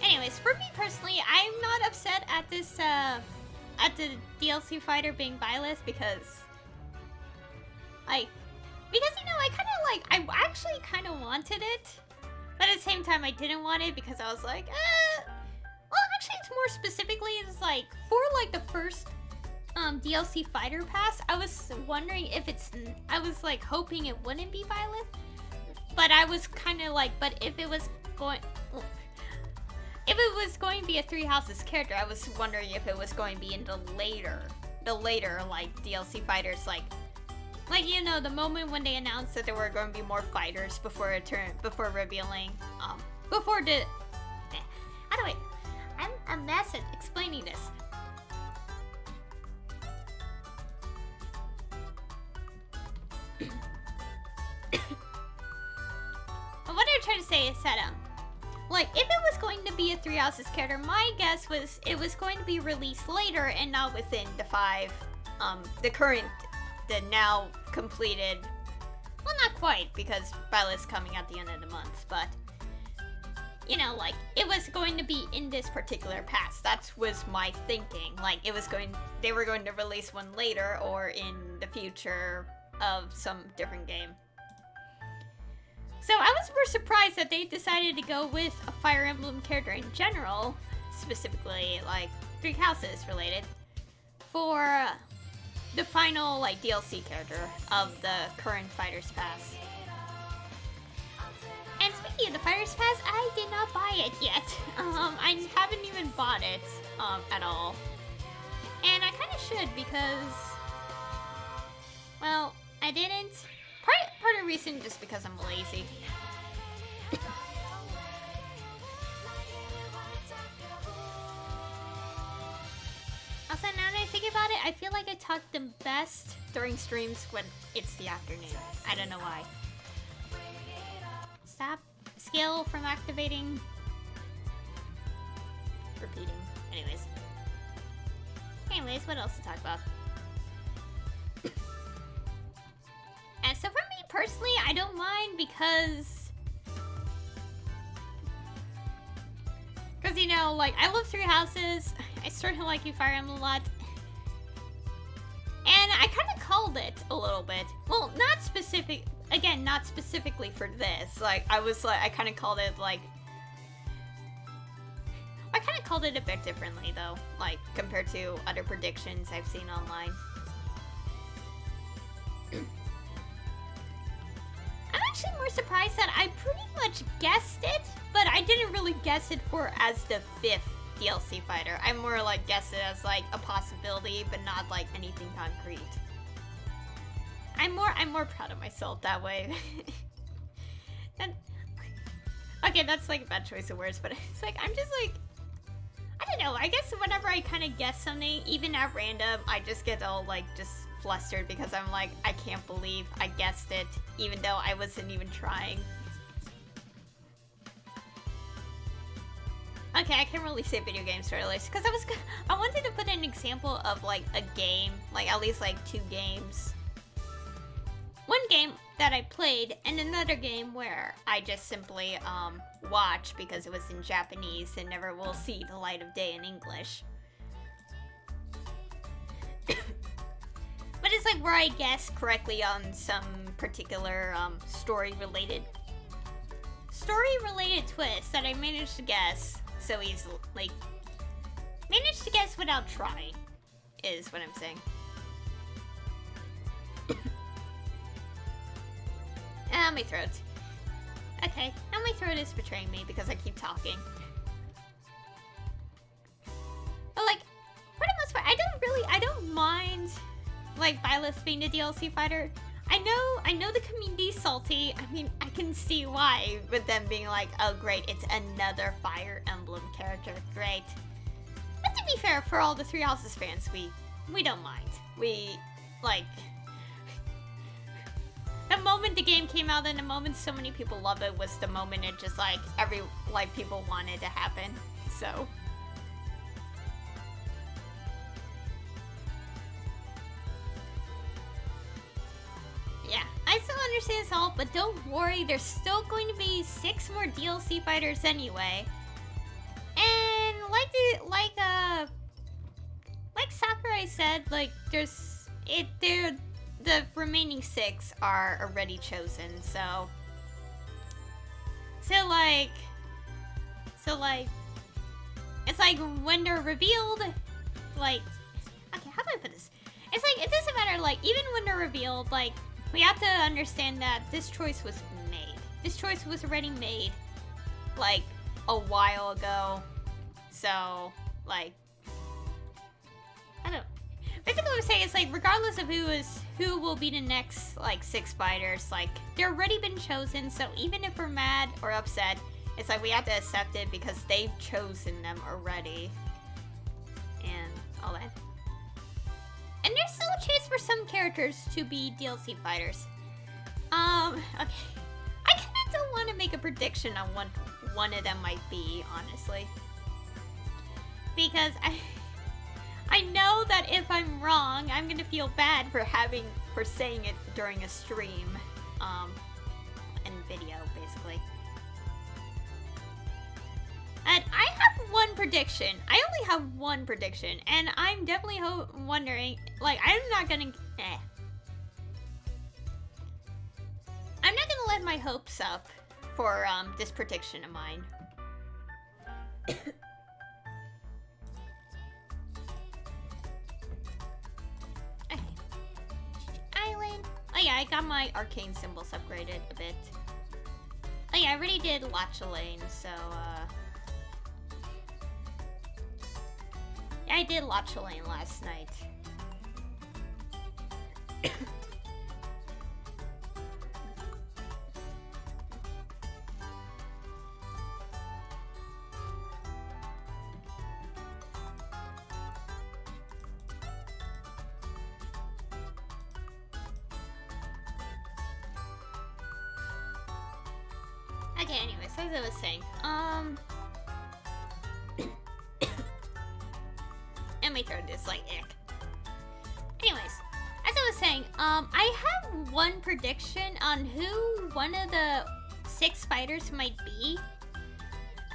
Anyways, for me personally, I'm not upset at this, at the DLC fighter being Byleth because, you know, I actually kind of wanted it, but at the same time I didn't want it because I was like, well, actually it's more specifically, it's like, for like the first DLC fighter pass, I was wondering if I was like hoping it wouldn't be Byleth. But I was kind of like, but if it was going to be a Three Houses character, I was wondering if it was going to be in the later like DLC fighters, like you know, the moment when they announced that there were going to be more fighters before revealing, anyway, I'm a mess at explaining this. What I'm trying to say is that, like, if it was going to be a Three Houses character, my guess was it was going to be released later and not within the now completed, well, not quite, because Byleth's coming at the end of the month, but, you know, like, it was going to be in this particular pass. That was my thinking. Like, they were going to release one later or in the future of some different game. So I was more surprised that they decided to go with a Fire Emblem character in general, specifically like Three Houses related, for the final like DLC character of the current Fighters Pass. And speaking of the Fighters Pass, I did not buy it yet. I haven't even bought it at all, and I kind of should because, well, I didn't. Part of the reason just because I'm lazy. Also, now that I think about it, I feel like I talk the best during streams when it's the afternoon. I don't know why. Stop. Skill from activating. Repeating. Anyways, what else to talk about? And so for me personally, I don't mind because you know, like, I love Three Houses. I certainly like you Fire Emblem a lot. And I kind of called it a little bit. Well, not specifically for this. Like, I kind of called it, like... I kind of called it a bit differently, though. Like, compared to other predictions I've seen online. I'm actually more surprised that I pretty much guessed it, but I didn't really guess it for as the 5th DLC fighter. I more like guessed it as like a possibility, but not like anything concrete. I'm more proud of myself that way. And, okay, that's like a bad choice of words, but it's like I'm just like, I don't know. I guess whenever I kind of guess something, even at random, I just get all like just flustered because I'm like, I can't believe I guessed it, even though I wasn't even trying. Okay, I can't really say video game stories because I wanted to put an example of like a game, like at least like 2 games. One game that I played and another game where I just simply watched because it was in Japanese and never will see the light of day in English. But it's like where I guess correctly on some particular story-related twist that I managed to guess so easily. Like, managed to guess without trying, is what I'm saying. My throat. Okay, now my throat is betraying me because I keep talking. But like, for the most part, I don't mind like Byleth being the DLC fighter. I know the community's salty. I mean, I can see why, with them being like, oh great, it's another Fire Emblem character, great. But to be fair, for all the Three Houses fans, we don't mind. We, like, the moment the game came out and the moment so many people love it was the moment it just like, people wanted to happen, so. Yeah, I still understand this all, but don't worry, there's still going to be 6 more DLC fighters anyway. And like Sakurai said, like the remaining 6 are already chosen, so like it's like when they're revealed, like, okay, how do I put this? It's like it doesn't matter, like even when they're revealed, like we have to understand that this choice was made. This choice was already made, like, a while ago. So, like, I don't... Basically what I'm saying is, like, regardless of who will be the next, like, 6 fighters, like, they're already been chosen, so even if we're mad or upset, it's like we have to accept it because they've chosen them already. And all that. And there's still a chance for some characters to be DLC fighters. Okay. I kinda don't want to make a prediction on what one of them might be, honestly. Because I know that if I'm wrong, I'm gonna feel bad for saying it during a stream. And video, basically. And I have one prediction. I only have one prediction, and I'm definitely wondering, like, I'm not gonna let my hopes up for this prediction of mine. Okay. Island. Oh yeah, I got my arcane symbols upgraded a bit. Oh yeah, I already did Latcha Lane, so yeah, I did Latcha Lane last night. so as I was saying, and my throat is like ick. Anyways, as I was saying, I have one prediction on who one of the 6 spiders might be.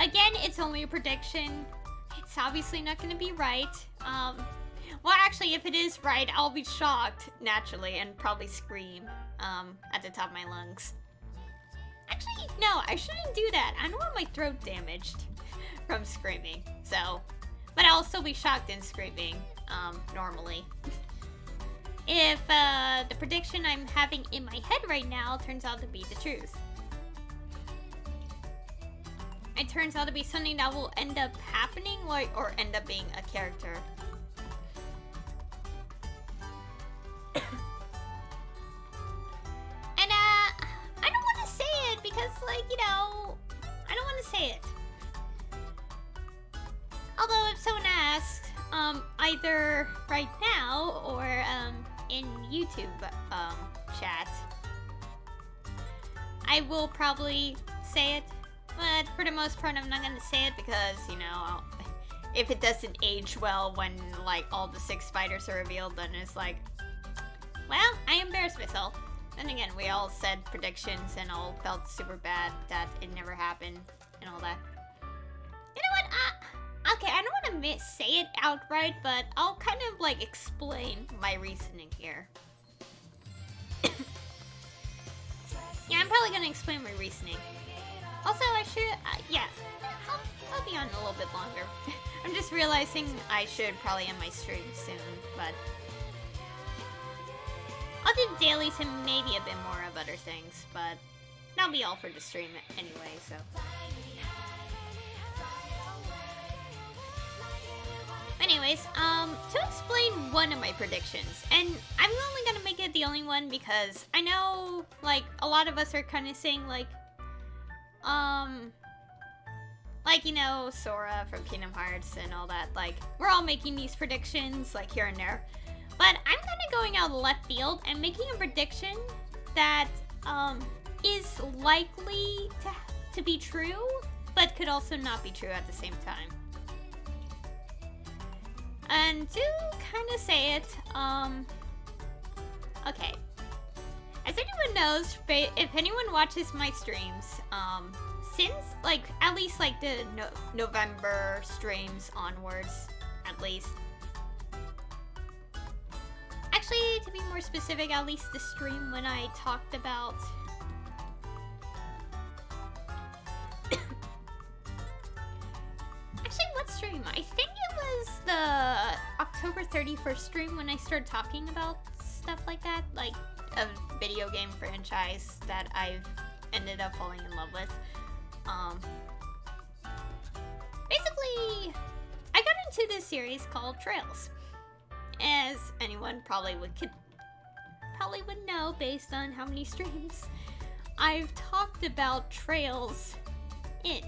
Again, it's only a prediction. It's obviously not going to be right. Well, actually, if it is right, I'll be shocked, naturally, and probably scream, at the top of my lungs. Actually, no, I shouldn't do that. I don't want my throat damaged from screaming, so... But I'll still be shocked and screaming, normally. If, the prediction I'm having in my head right now turns out to be the truth. It turns out to be something that will end up happening, or end up being a character. And, I don't want to say it because, like, you know, I don't want to say it. Although if someone asks, either right now or, in YouTube, chat, I will probably say it. But for the most part, I'm not gonna say it because, you know, if it doesn't age well when, like, all the 6 spiders are revealed, then it's like, well, I embarrassed myself. Then again, we all said predictions and all felt super bad that it never happened and all that. You know what? Okay, I don't want to say it outright, but I'll kind of, like, explain my reasoning here. Yeah, I'm probably gonna explain my reasoning. Also, I should, yeah, I'll be on a little bit longer. I'm just realizing I should probably end my stream soon, but... I'll do dailies and maybe a bit more of other things, but that'll be all for the stream anyway, so... Anyways, to explain one of my predictions, and I'm only gonna make it the only one because I know, like, a lot of us are kind of saying, like, you know, Sora from Kingdom Hearts and all that, like, we're all making these predictions, like, here and there. But I'm kind of going out left field and making a prediction that, is likely to be true, but could also not be true at the same time. And to kind of say it, okay. As anyone knows, if anyone watches my streams, since, like, at least, like, the November streams onwards, at least. Actually, to be more specific, at least the stream when I talked about... Actually, what stream? I think it was the October 31st stream when I started talking about stuff like that, like a video game franchise that I've ended up falling in love with. Basically, I got into this series called Trails. As anyone probably would know based on how many streams I've talked about Trails in.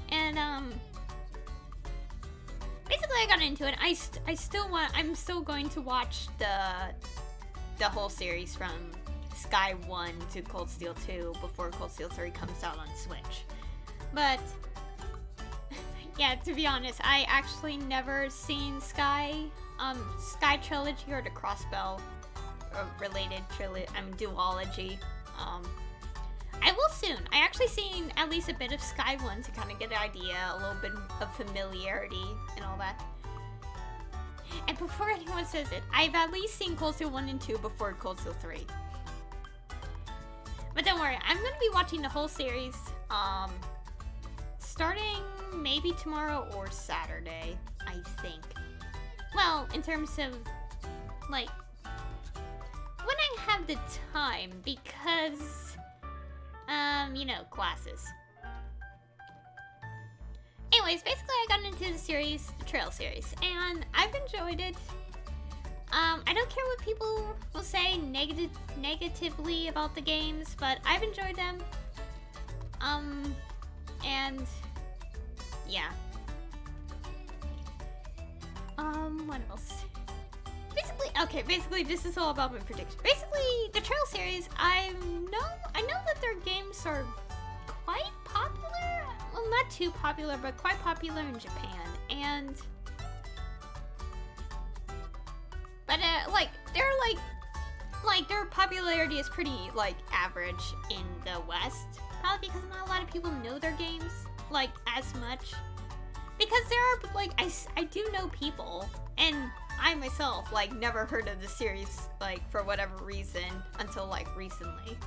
And basically I got into it. I'm still going to watch the whole series from Sky 1 to Cold Steel 2 before Cold Steel 3 comes out on Switch. But yeah, to be honest, I actually never seen Sky Trilogy or the Crossbell related duology. I will soon. I actually seen at least a bit of Sky 1 to kind of get an idea, a little bit of familiarity and all that. And before anyone says it, I've at least seen Cold Steel 1 and 2 before Cold Steel 3. But don't worry, I'm going to be watching the whole series, starting maybe tomorrow or Saturday, I think. Well, in terms of, like, when I have the time, because... you know, classes. Anyways, basically I got into the series, the Trail series, and I've enjoyed it. I don't care what people will say negatively about the games, but I've enjoyed them. And yeah. What else? basically this is all about my prediction. Basically, the Trail series, I know that their games are quite popular. Well, not too popular, but quite popular in Japan. And their popularity is pretty like average in the West. Probably because not a lot of people know their games like as much. Because there are like I do know people, and I myself like never heard of the series like for whatever reason until like recently.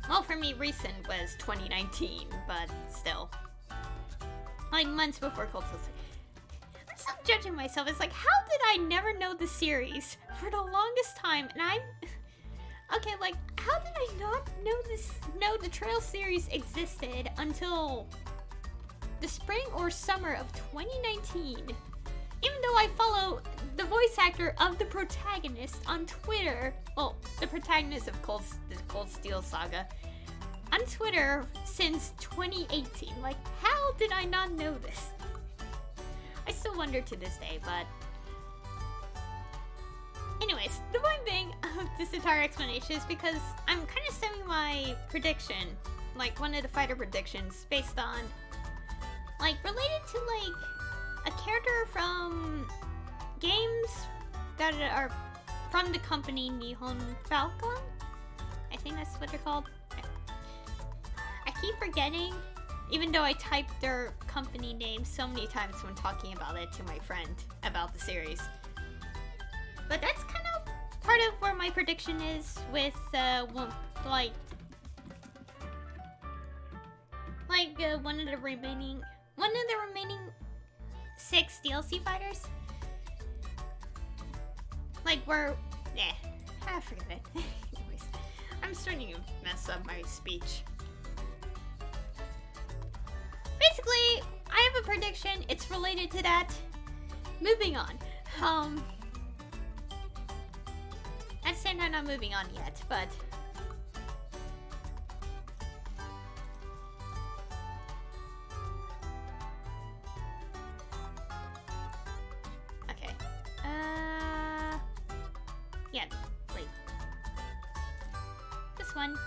Well, for me, recent was 2019, but still, like months before Cold Steel. I'm still judging myself. It's like, how did I never know the series for the longest time? And I'm okay. Like, how did I not know the Trail series existed until the spring or summer of 2019? Even though I follow the voice actor of the protagonist on Twitter, well, the protagonist of the Cold Steel Saga, on Twitter since 2018. Like, how did I not know this? I still wonder to this day, but anyways, the point being of this entire explanation is because I'm kind of stemming my prediction, like one of the fighter predictions, based on, like, related to, like, a character from games that are from the company Nihon Falcon? I think that's what they're called. I keep forgetting, even though I typed their company name so many times when talking about it to my friend about the series. But that's kind of part of where my prediction is with, one of the remaining 6 DLC fighters. Like, forget it. Anyways, I'm starting to mess up my speech. Basically, I have a prediction. It's related to that. Moving on. At the same time, not moving on yet, but okay. Yeah, wait. This one.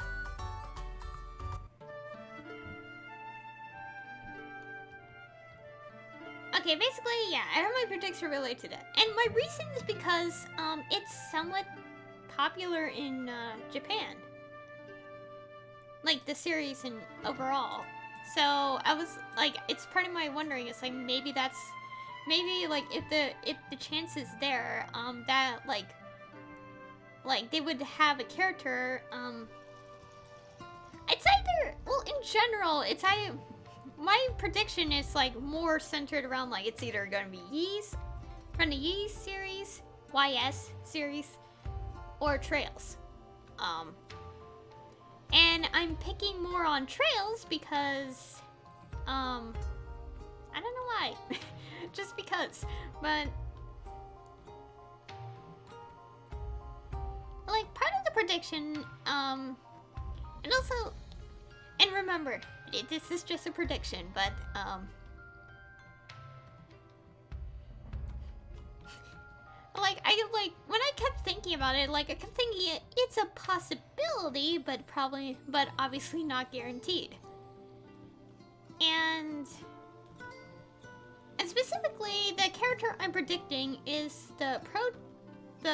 Okay, basically, yeah, I have my prediction related to that. And my reason is because, it's somewhat popular in, Japan. Like, the series and overall. So, I was, like, it's part of my wondering, it's like, maybe, like, if the chance is there, that, like, they would have a character, it's either, well, in general, it's either, my prediction is, like, more centered around, like, it's either gonna be Ys, from the Ys series, YS series, or Trails. And I'm picking more on Trails because, I don't know why. Just because. But, like, part of the prediction, and also, and remember, this is just a prediction, but, when I kept thinking about it, like, I kept thinking it's a possibility, but obviously not guaranteed. And specifically, the character I'm predicting is the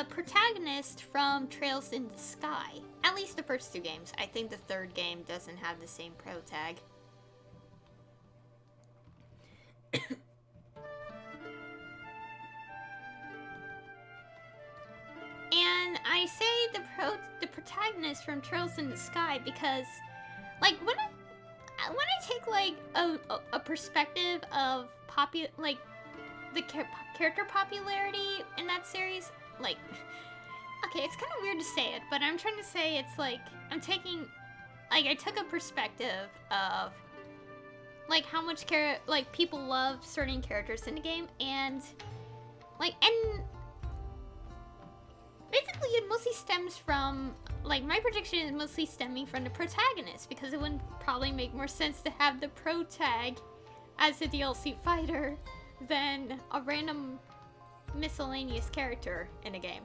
protagonist from Trails in the Sky. At least the first 2 games. I think the 3rd game doesn't have the same pro tag. And I say the protagonist from Trails in the Sky because, like, when I take, like, a perspective of the character popularity in that series, like, okay, it's kind of weird to say it, but I'm trying to say it's like I took a perspective of, like, how much people love certain characters in the game, and basically, it mostly stems from, like, my prediction is mostly stemming from the protagonist, because it would probably make more sense to have the pro tag as a DLC fighter than a random miscellaneous character in a game.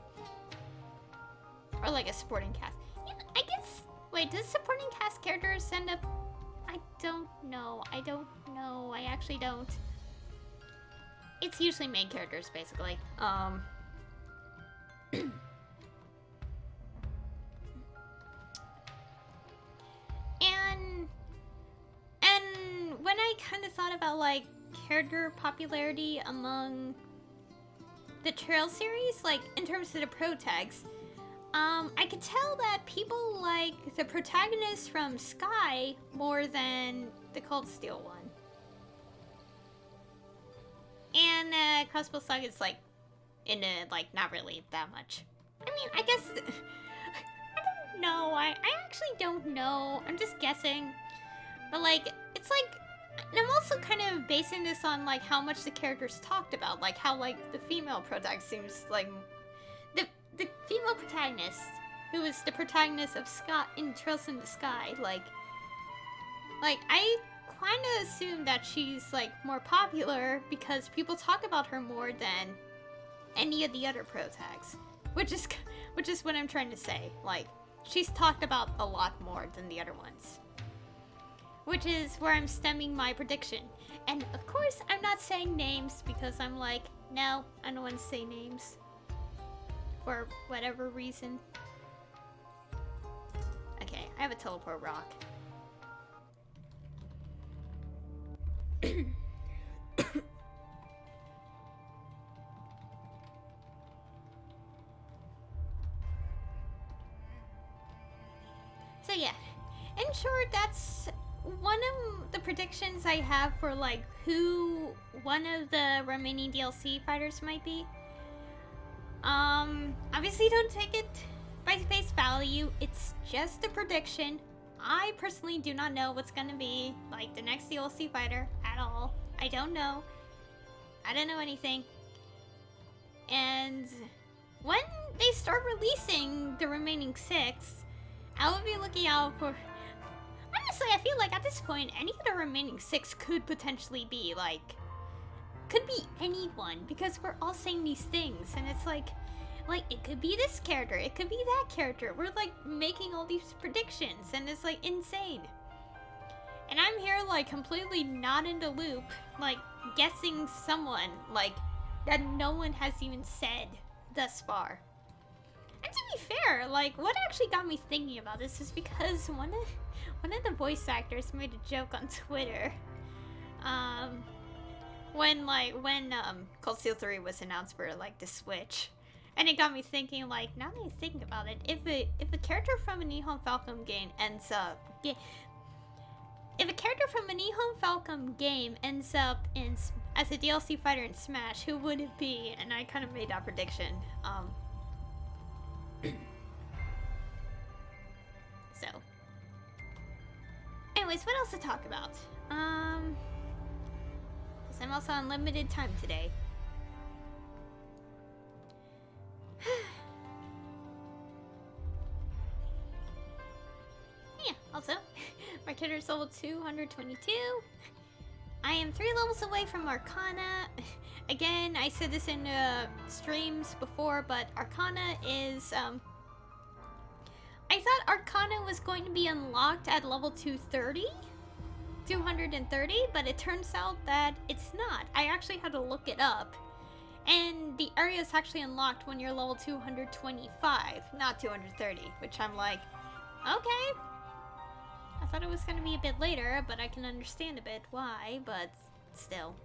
Or like a supporting cast. Yeah, I guess. Wait, does supporting cast characters end up? I don't know. I don't know. I actually don't. It's usually main characters, basically. And when I kind of thought about like character popularity among the Trail series, like in terms of the pro tags, I could tell that people like the protagonist from Sky more than the Cold Steel one. And Crossbow Saga's like into like not really that much. I mean, I guess I don't know. I actually don't know. I'm just guessing. But like it's like, and I'm also kind of basing this on like how much the characters talked about, like how like the female protagonist seems like the female protagonist who is the protagonist of Scott in Trails in the Sky, like I kind of assume that she's like more popular because people talk about her more than any of the other pro tags, which is what I'm trying to say. Like she's talked about a lot more than the other ones, which is where I'm stemming my prediction. And of course, I'm not saying names because I'm like, no, I don't want to say names for whatever reason. Okay, I have a teleport rock. So yeah, in short, that's one of the predictions I have for like who one of the remaining DLC fighters might be. Obviously don't take it by face value. It's just a prediction. I personally do not know what's gonna be like the next DLC fighter at all. I don't know. I don't know anything. And when they start releasing the remaining 6, I will be looking out for... Honestly, I feel like at this point, any of the remaining 6 could potentially be like... Could be anyone, because we're all saying these things, and it's like it could be this character, it could be that character. We're like making all these predictions, and it's like insane. And I'm here like completely not in the loop, like guessing someone like that no one has even said thus far. And to be fair, like what actually got me thinking about this is because one of the voice actors made a joke on Twitter. When Cold Steel 3 was announced for like the Switch, and it got me thinking, like, now that I think about it, if a character from a Nihon Falcom game ends up in as a DLC fighter in Smash, who would it be? And I kind of made that prediction. So, anyways, what else to talk about? Because I'm also on limited time today. Yeah, also, my character's level 222. I am 3 levels away from Arcana. Again, I said this in streams before, but Arcana is, I thought Arcana was going to be unlocked at level 230, but it turns out that it's not. I actually had to look it up. And the area is actually unlocked when you're level 225, not 230, which I'm like, okay. I thought it was going to be a bit later, but I can understand a bit why, but still.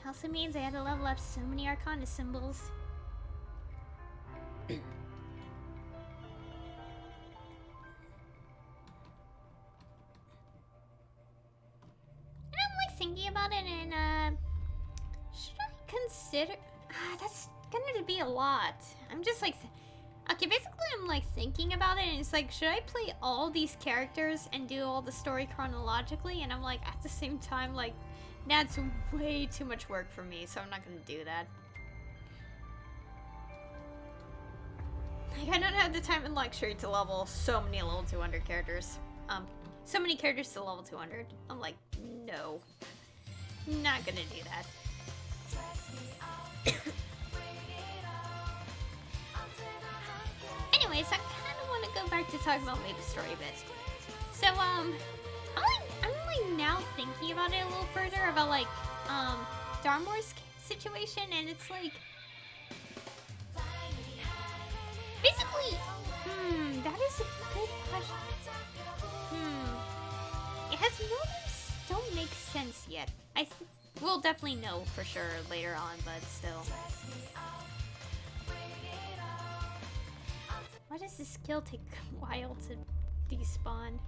It also means I had to level up so many Arcana symbols. And I'm like thinking about it and should I consider... that's gonna be a lot. I'm just like... Okay, basically I'm like thinking about it and it's like, should I play all these characters and do all the story chronologically? And I'm like, at the same time, like, that's way too much work for me, so I'm not gonna do that. Like, I don't have the time and luxury to level so many level 200 characters. So many characters to level 200. I'm like, no. Not gonna do that. Anyways, I kind of want to go back to talk about Maplestory a bit. So, I'm like now thinking about it a little further about like, Darmore's situation, and it's like, basically, that is a good question. His motives don't make sense yet. We'll definitely know for sure later on, but still. Why does this skill take a while to despawn?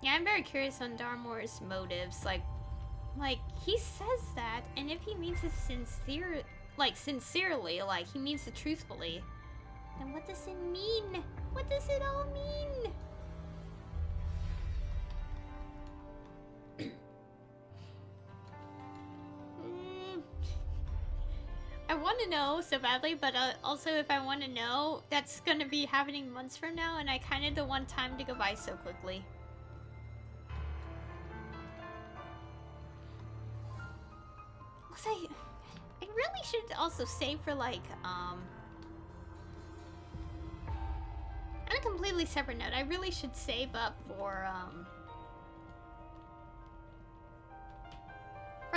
Yeah, I'm very curious on Darmore's motives. Like he says that, and if he means it sincerely, like he means it truthfully, then what does it mean? What does it all mean? I want to know so badly, but also if I want to know, that's gonna be happening months from now, and I kind of don't want time to go by so quickly. Also, I really should also save for like, on a completely separate note, I really should save up for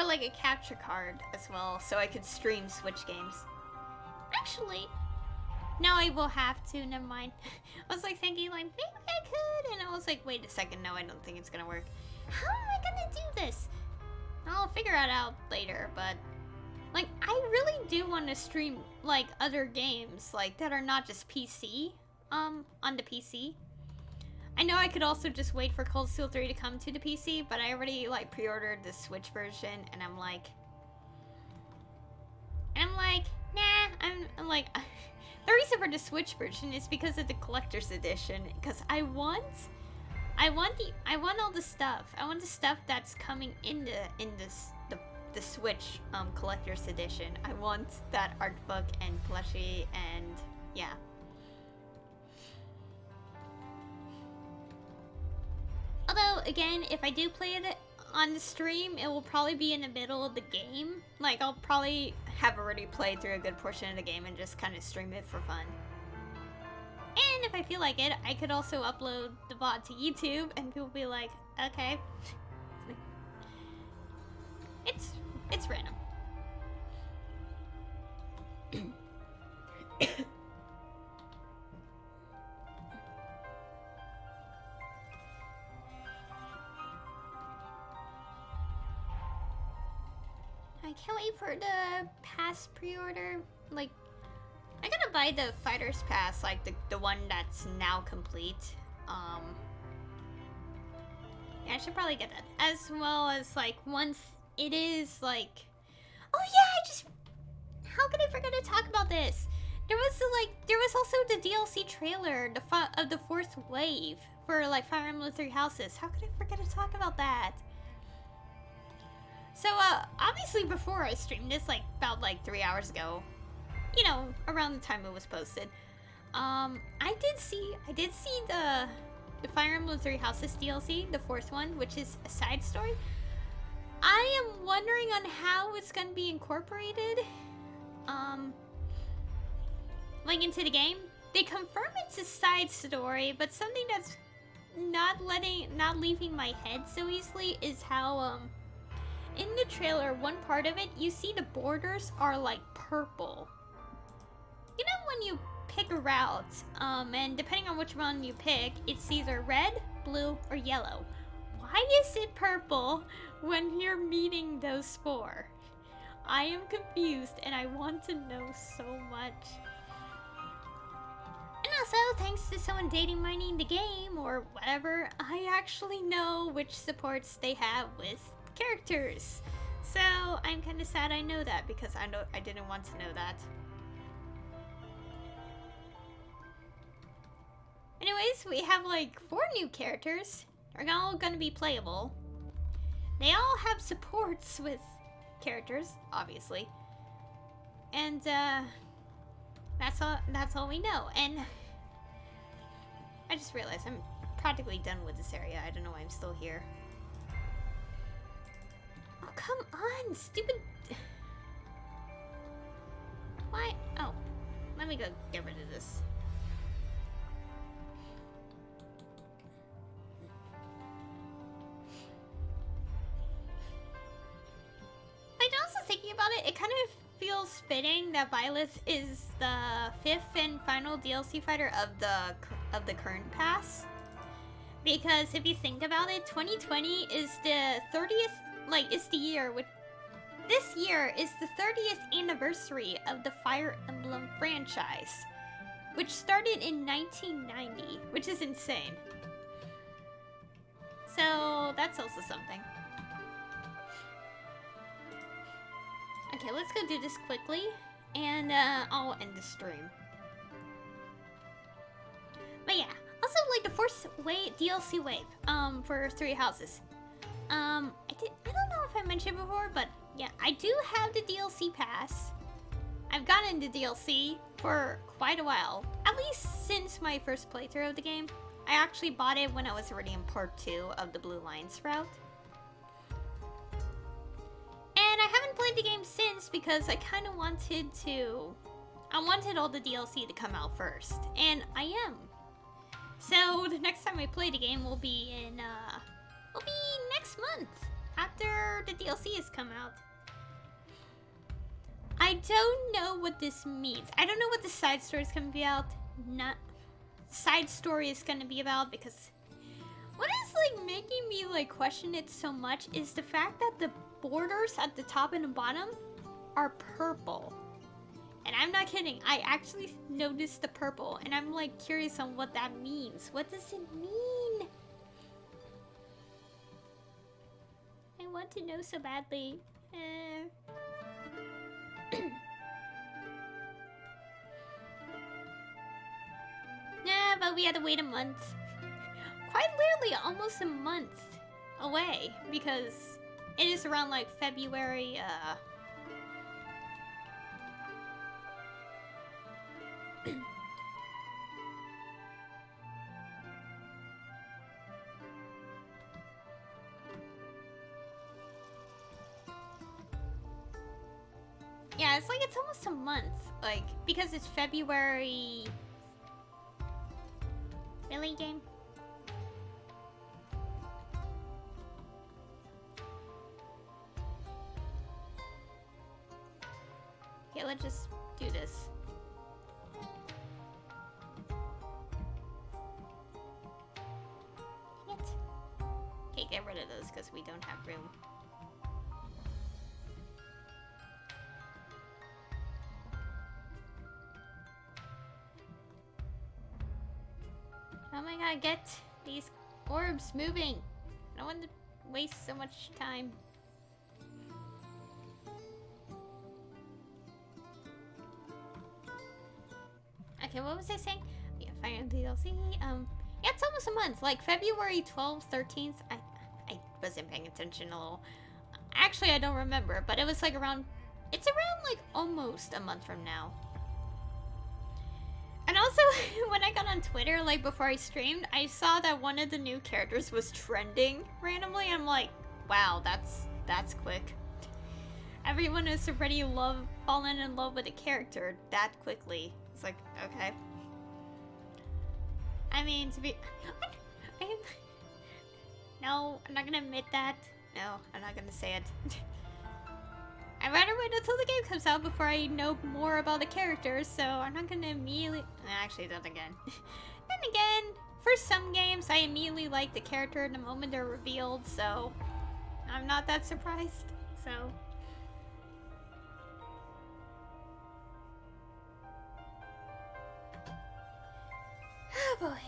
like a capture card as well, so I could stream Switch games. Actually, no, I will have to, never mind. I was like thinking like, maybe I could, and I was like, wait a second, no, I don't think it's gonna work. How am I gonna do this? I'll figure it out later, but like, I really do want to stream like other games like that are not just PC, on the PC. I know I could also just wait for Cold Steel 3 to come to the PC, but I already like pre-ordered the Switch version, and I'm like, nah, I'm like, the reason for the Switch version is because of the collector's edition, because I want all the stuff. I want the stuff that's coming in the Switch collector's edition. I want that art book and plushie, and yeah. Although, again, if I do play it on the stream, it will probably be in the middle of the game. Like, I'll probably have already played through a good portion of the game and just kind of stream it for fun. And if I feel like it, I could also upload the VOD to YouTube, and people will be like, okay. It's random. I can't wait for the pass pre-order. Like, I gotta buy the Fighter's Pass, like the one that's now complete. Yeah, I should probably get that. As well as, like, once it is, like... Oh yeah, how could I forget to talk about this? There was also the DLC trailer, of the 4th wave for, like, Fire Emblem 3 Houses. How could I forget to talk about that? So, obviously before I streamed this, like, about, like, 3 hours ago, you know, around the time it was posted, I did see the Fire Emblem 3 Houses DLC, the 4th one, which is a side story. I am wondering on how it's gonna be incorporated, like, into the game. They confirm it's a side story, but something that's not leaving my head so easily is how, in the trailer, one part of it, you see the borders are, like, purple. You know when you pick a route, and depending on which one you pick, it's either red, blue, or yellow. Why is it purple when you're meeting those 4? I am confused, and I want to know so much. And also, thanks to someone dating mining the game, or whatever, I actually know which supports they have with characters. So, I'm kind of sad I know that, because I didn't want to know that. Anyways, we have like 4 new characters. They're all gonna be playable. They all have supports with characters, obviously. And that's all we know. And I just realized practically done with this area. I don't know why I'm still here. Oh, come on, stupid... Why? Oh, let me go get rid of this. But also thinking about it, it kind of feels fitting that Violet is the 5th and final DLC fighter of the current pass. Because if you think about it, 2020 is the 30th, like, is the year with... This year is the 30th anniversary of the Fire Emblem franchise, which started in 1990, which is insane. So, that's also something. Okay, let's go do this quickly, and I'll end the stream. But yeah, also like the first DLC wave, for 3 houses. I don't know if I mentioned before, but yeah, I do have the DLC pass. I've gotten the DLC for quite a while, at least since my first playthrough of the game. I actually bought it when I was already in part 2 of the Blue Lions route. And I haven't played the game since because I kind of wanted to... I wanted all the DLC to come out first, and I am. So the next time I play the game will be in, will be next month, after the DLC has come out. I don't know what this means. I don't know what the side story is gonna be about. Side story is gonna be about, because what is like making me like question it so much is the fact that the borders at the top and the bottom are purple. And I'm not kidding, I actually noticed the purple, and I'm like curious on what that means. What does it mean? I want to know so badly. Yeah, but we had to wait a month. Quite literally almost a month away, because it is around like February, yeah, it's like it's almost a month, like, because it's February. Really, game? Okay, let's just do this. Dang it. Okay, get rid of those because we don't have room. Oh my god, get these orbs moving. I don't want to waste so much time. Okay, what was I saying? Yeah, Fire DLC. Yeah, it's almost a month. Like February 12th, 13th. I wasn't paying attention a little. Actually, I don't remember, but it was like around. It's around like almost a month from now. And also, when I got on Twitter, like before I streamed, I saw that one of the new characters was trending randomly. I'm like, wow, that's quick. Everyone has already fallen in love with a character that quickly. It's like, okay. I mean, to be... No, I'm not gonna admit that. No, I'm not gonna say it. I'd rather wait until the game comes out before I know more about the characters, so I'm not gonna immediately... Actually, then again. Then again, for some games, I immediately like the character the moment they're revealed, so... I'm not that surprised, so... Oh boy.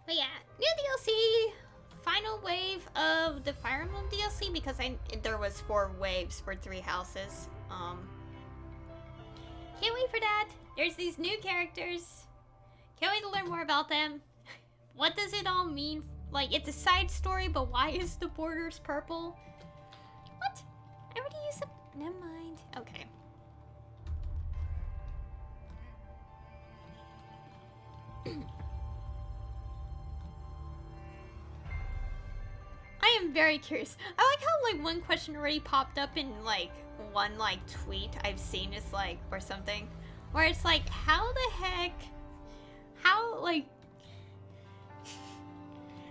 But yeah, new DLC, final wave of the Fire Emblem DLC, because there was 4 waves for 3 houses. Can't wait for that. There's these new characters. Can't wait to learn more about them. What does it all mean? Like, it's a side story, but why is the borders purple? What? I already used it. Never mind. Okay. I am very curious. I like how like one question already popped up in like one like tweet I've seen is like or something where it's like how the heck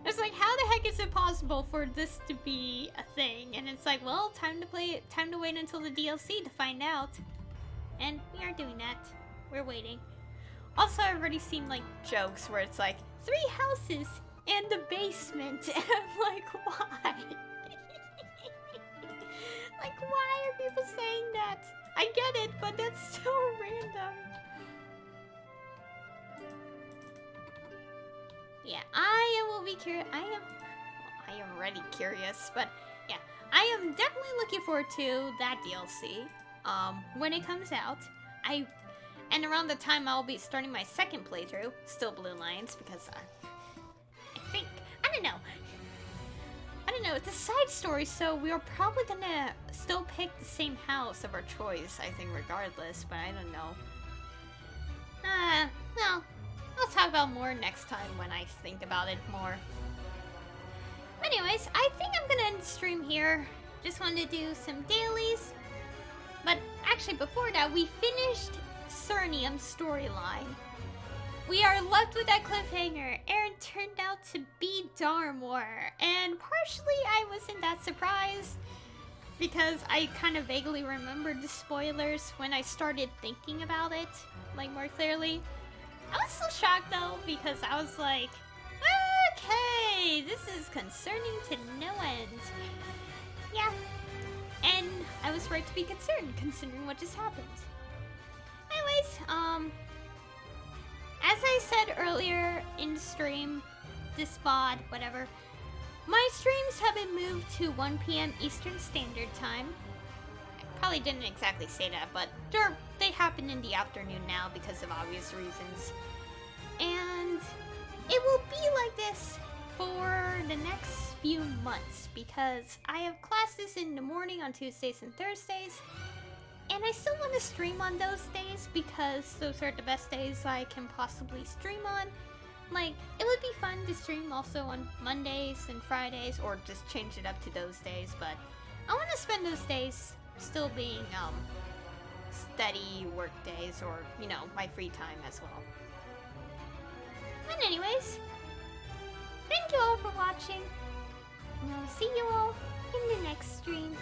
it's like how the heck is it possible for this to be a thing? And it's like, well, time to wait until the DLC to find out. And we are doing that. We're waiting. Also, I've already seen like jokes where it's like 3 houses and the basement. And I'm like, why? Like, why are people saying that? I get it, but that's so random. Yeah, I will be curious. I am already curious, but yeah, I am definitely looking forward to that DLC. When it comes out, and around the time I'll be starting my second playthrough, still Blue Lions, because I don't know, it's a side story, so we are probably gonna still pick the same house of our choice, I think, regardless, but I don't know. Well, I'll talk about more next time when I think about it more. Anyways, I think I'm gonna end the stream here. Just wanted to do some dailies. But actually, before that, we finished Cernium's storyline. We are left with that cliffhanger. Aaron turned out to be Darmor, and partially I wasn't that surprised because I kind of vaguely remembered the spoilers when I started thinking about it, like, more clearly. I was still shocked though, because I was like, okay, this is concerning to no end. Yeah, and I was right to be concerned, considering what just happened. Anyways, as I said earlier in the stream, this VOD, whatever, my streams have been moved to 1 p.m. Eastern Standard Time. I probably didn't exactly say that, but they happen in the afternoon now because of obvious reasons. And it will be like this for the next few months because I have classes in the morning on Tuesdays and Thursdays. And I still want to stream on those days because those are the best days I can possibly stream on. Like, it would be fun to stream also on Mondays and Fridays, or just change it up to those days, but I want to spend those days still being, steady work days, or, you know, my free time as well. And anyways, thank you all for watching, and I'll see you all in the next stream.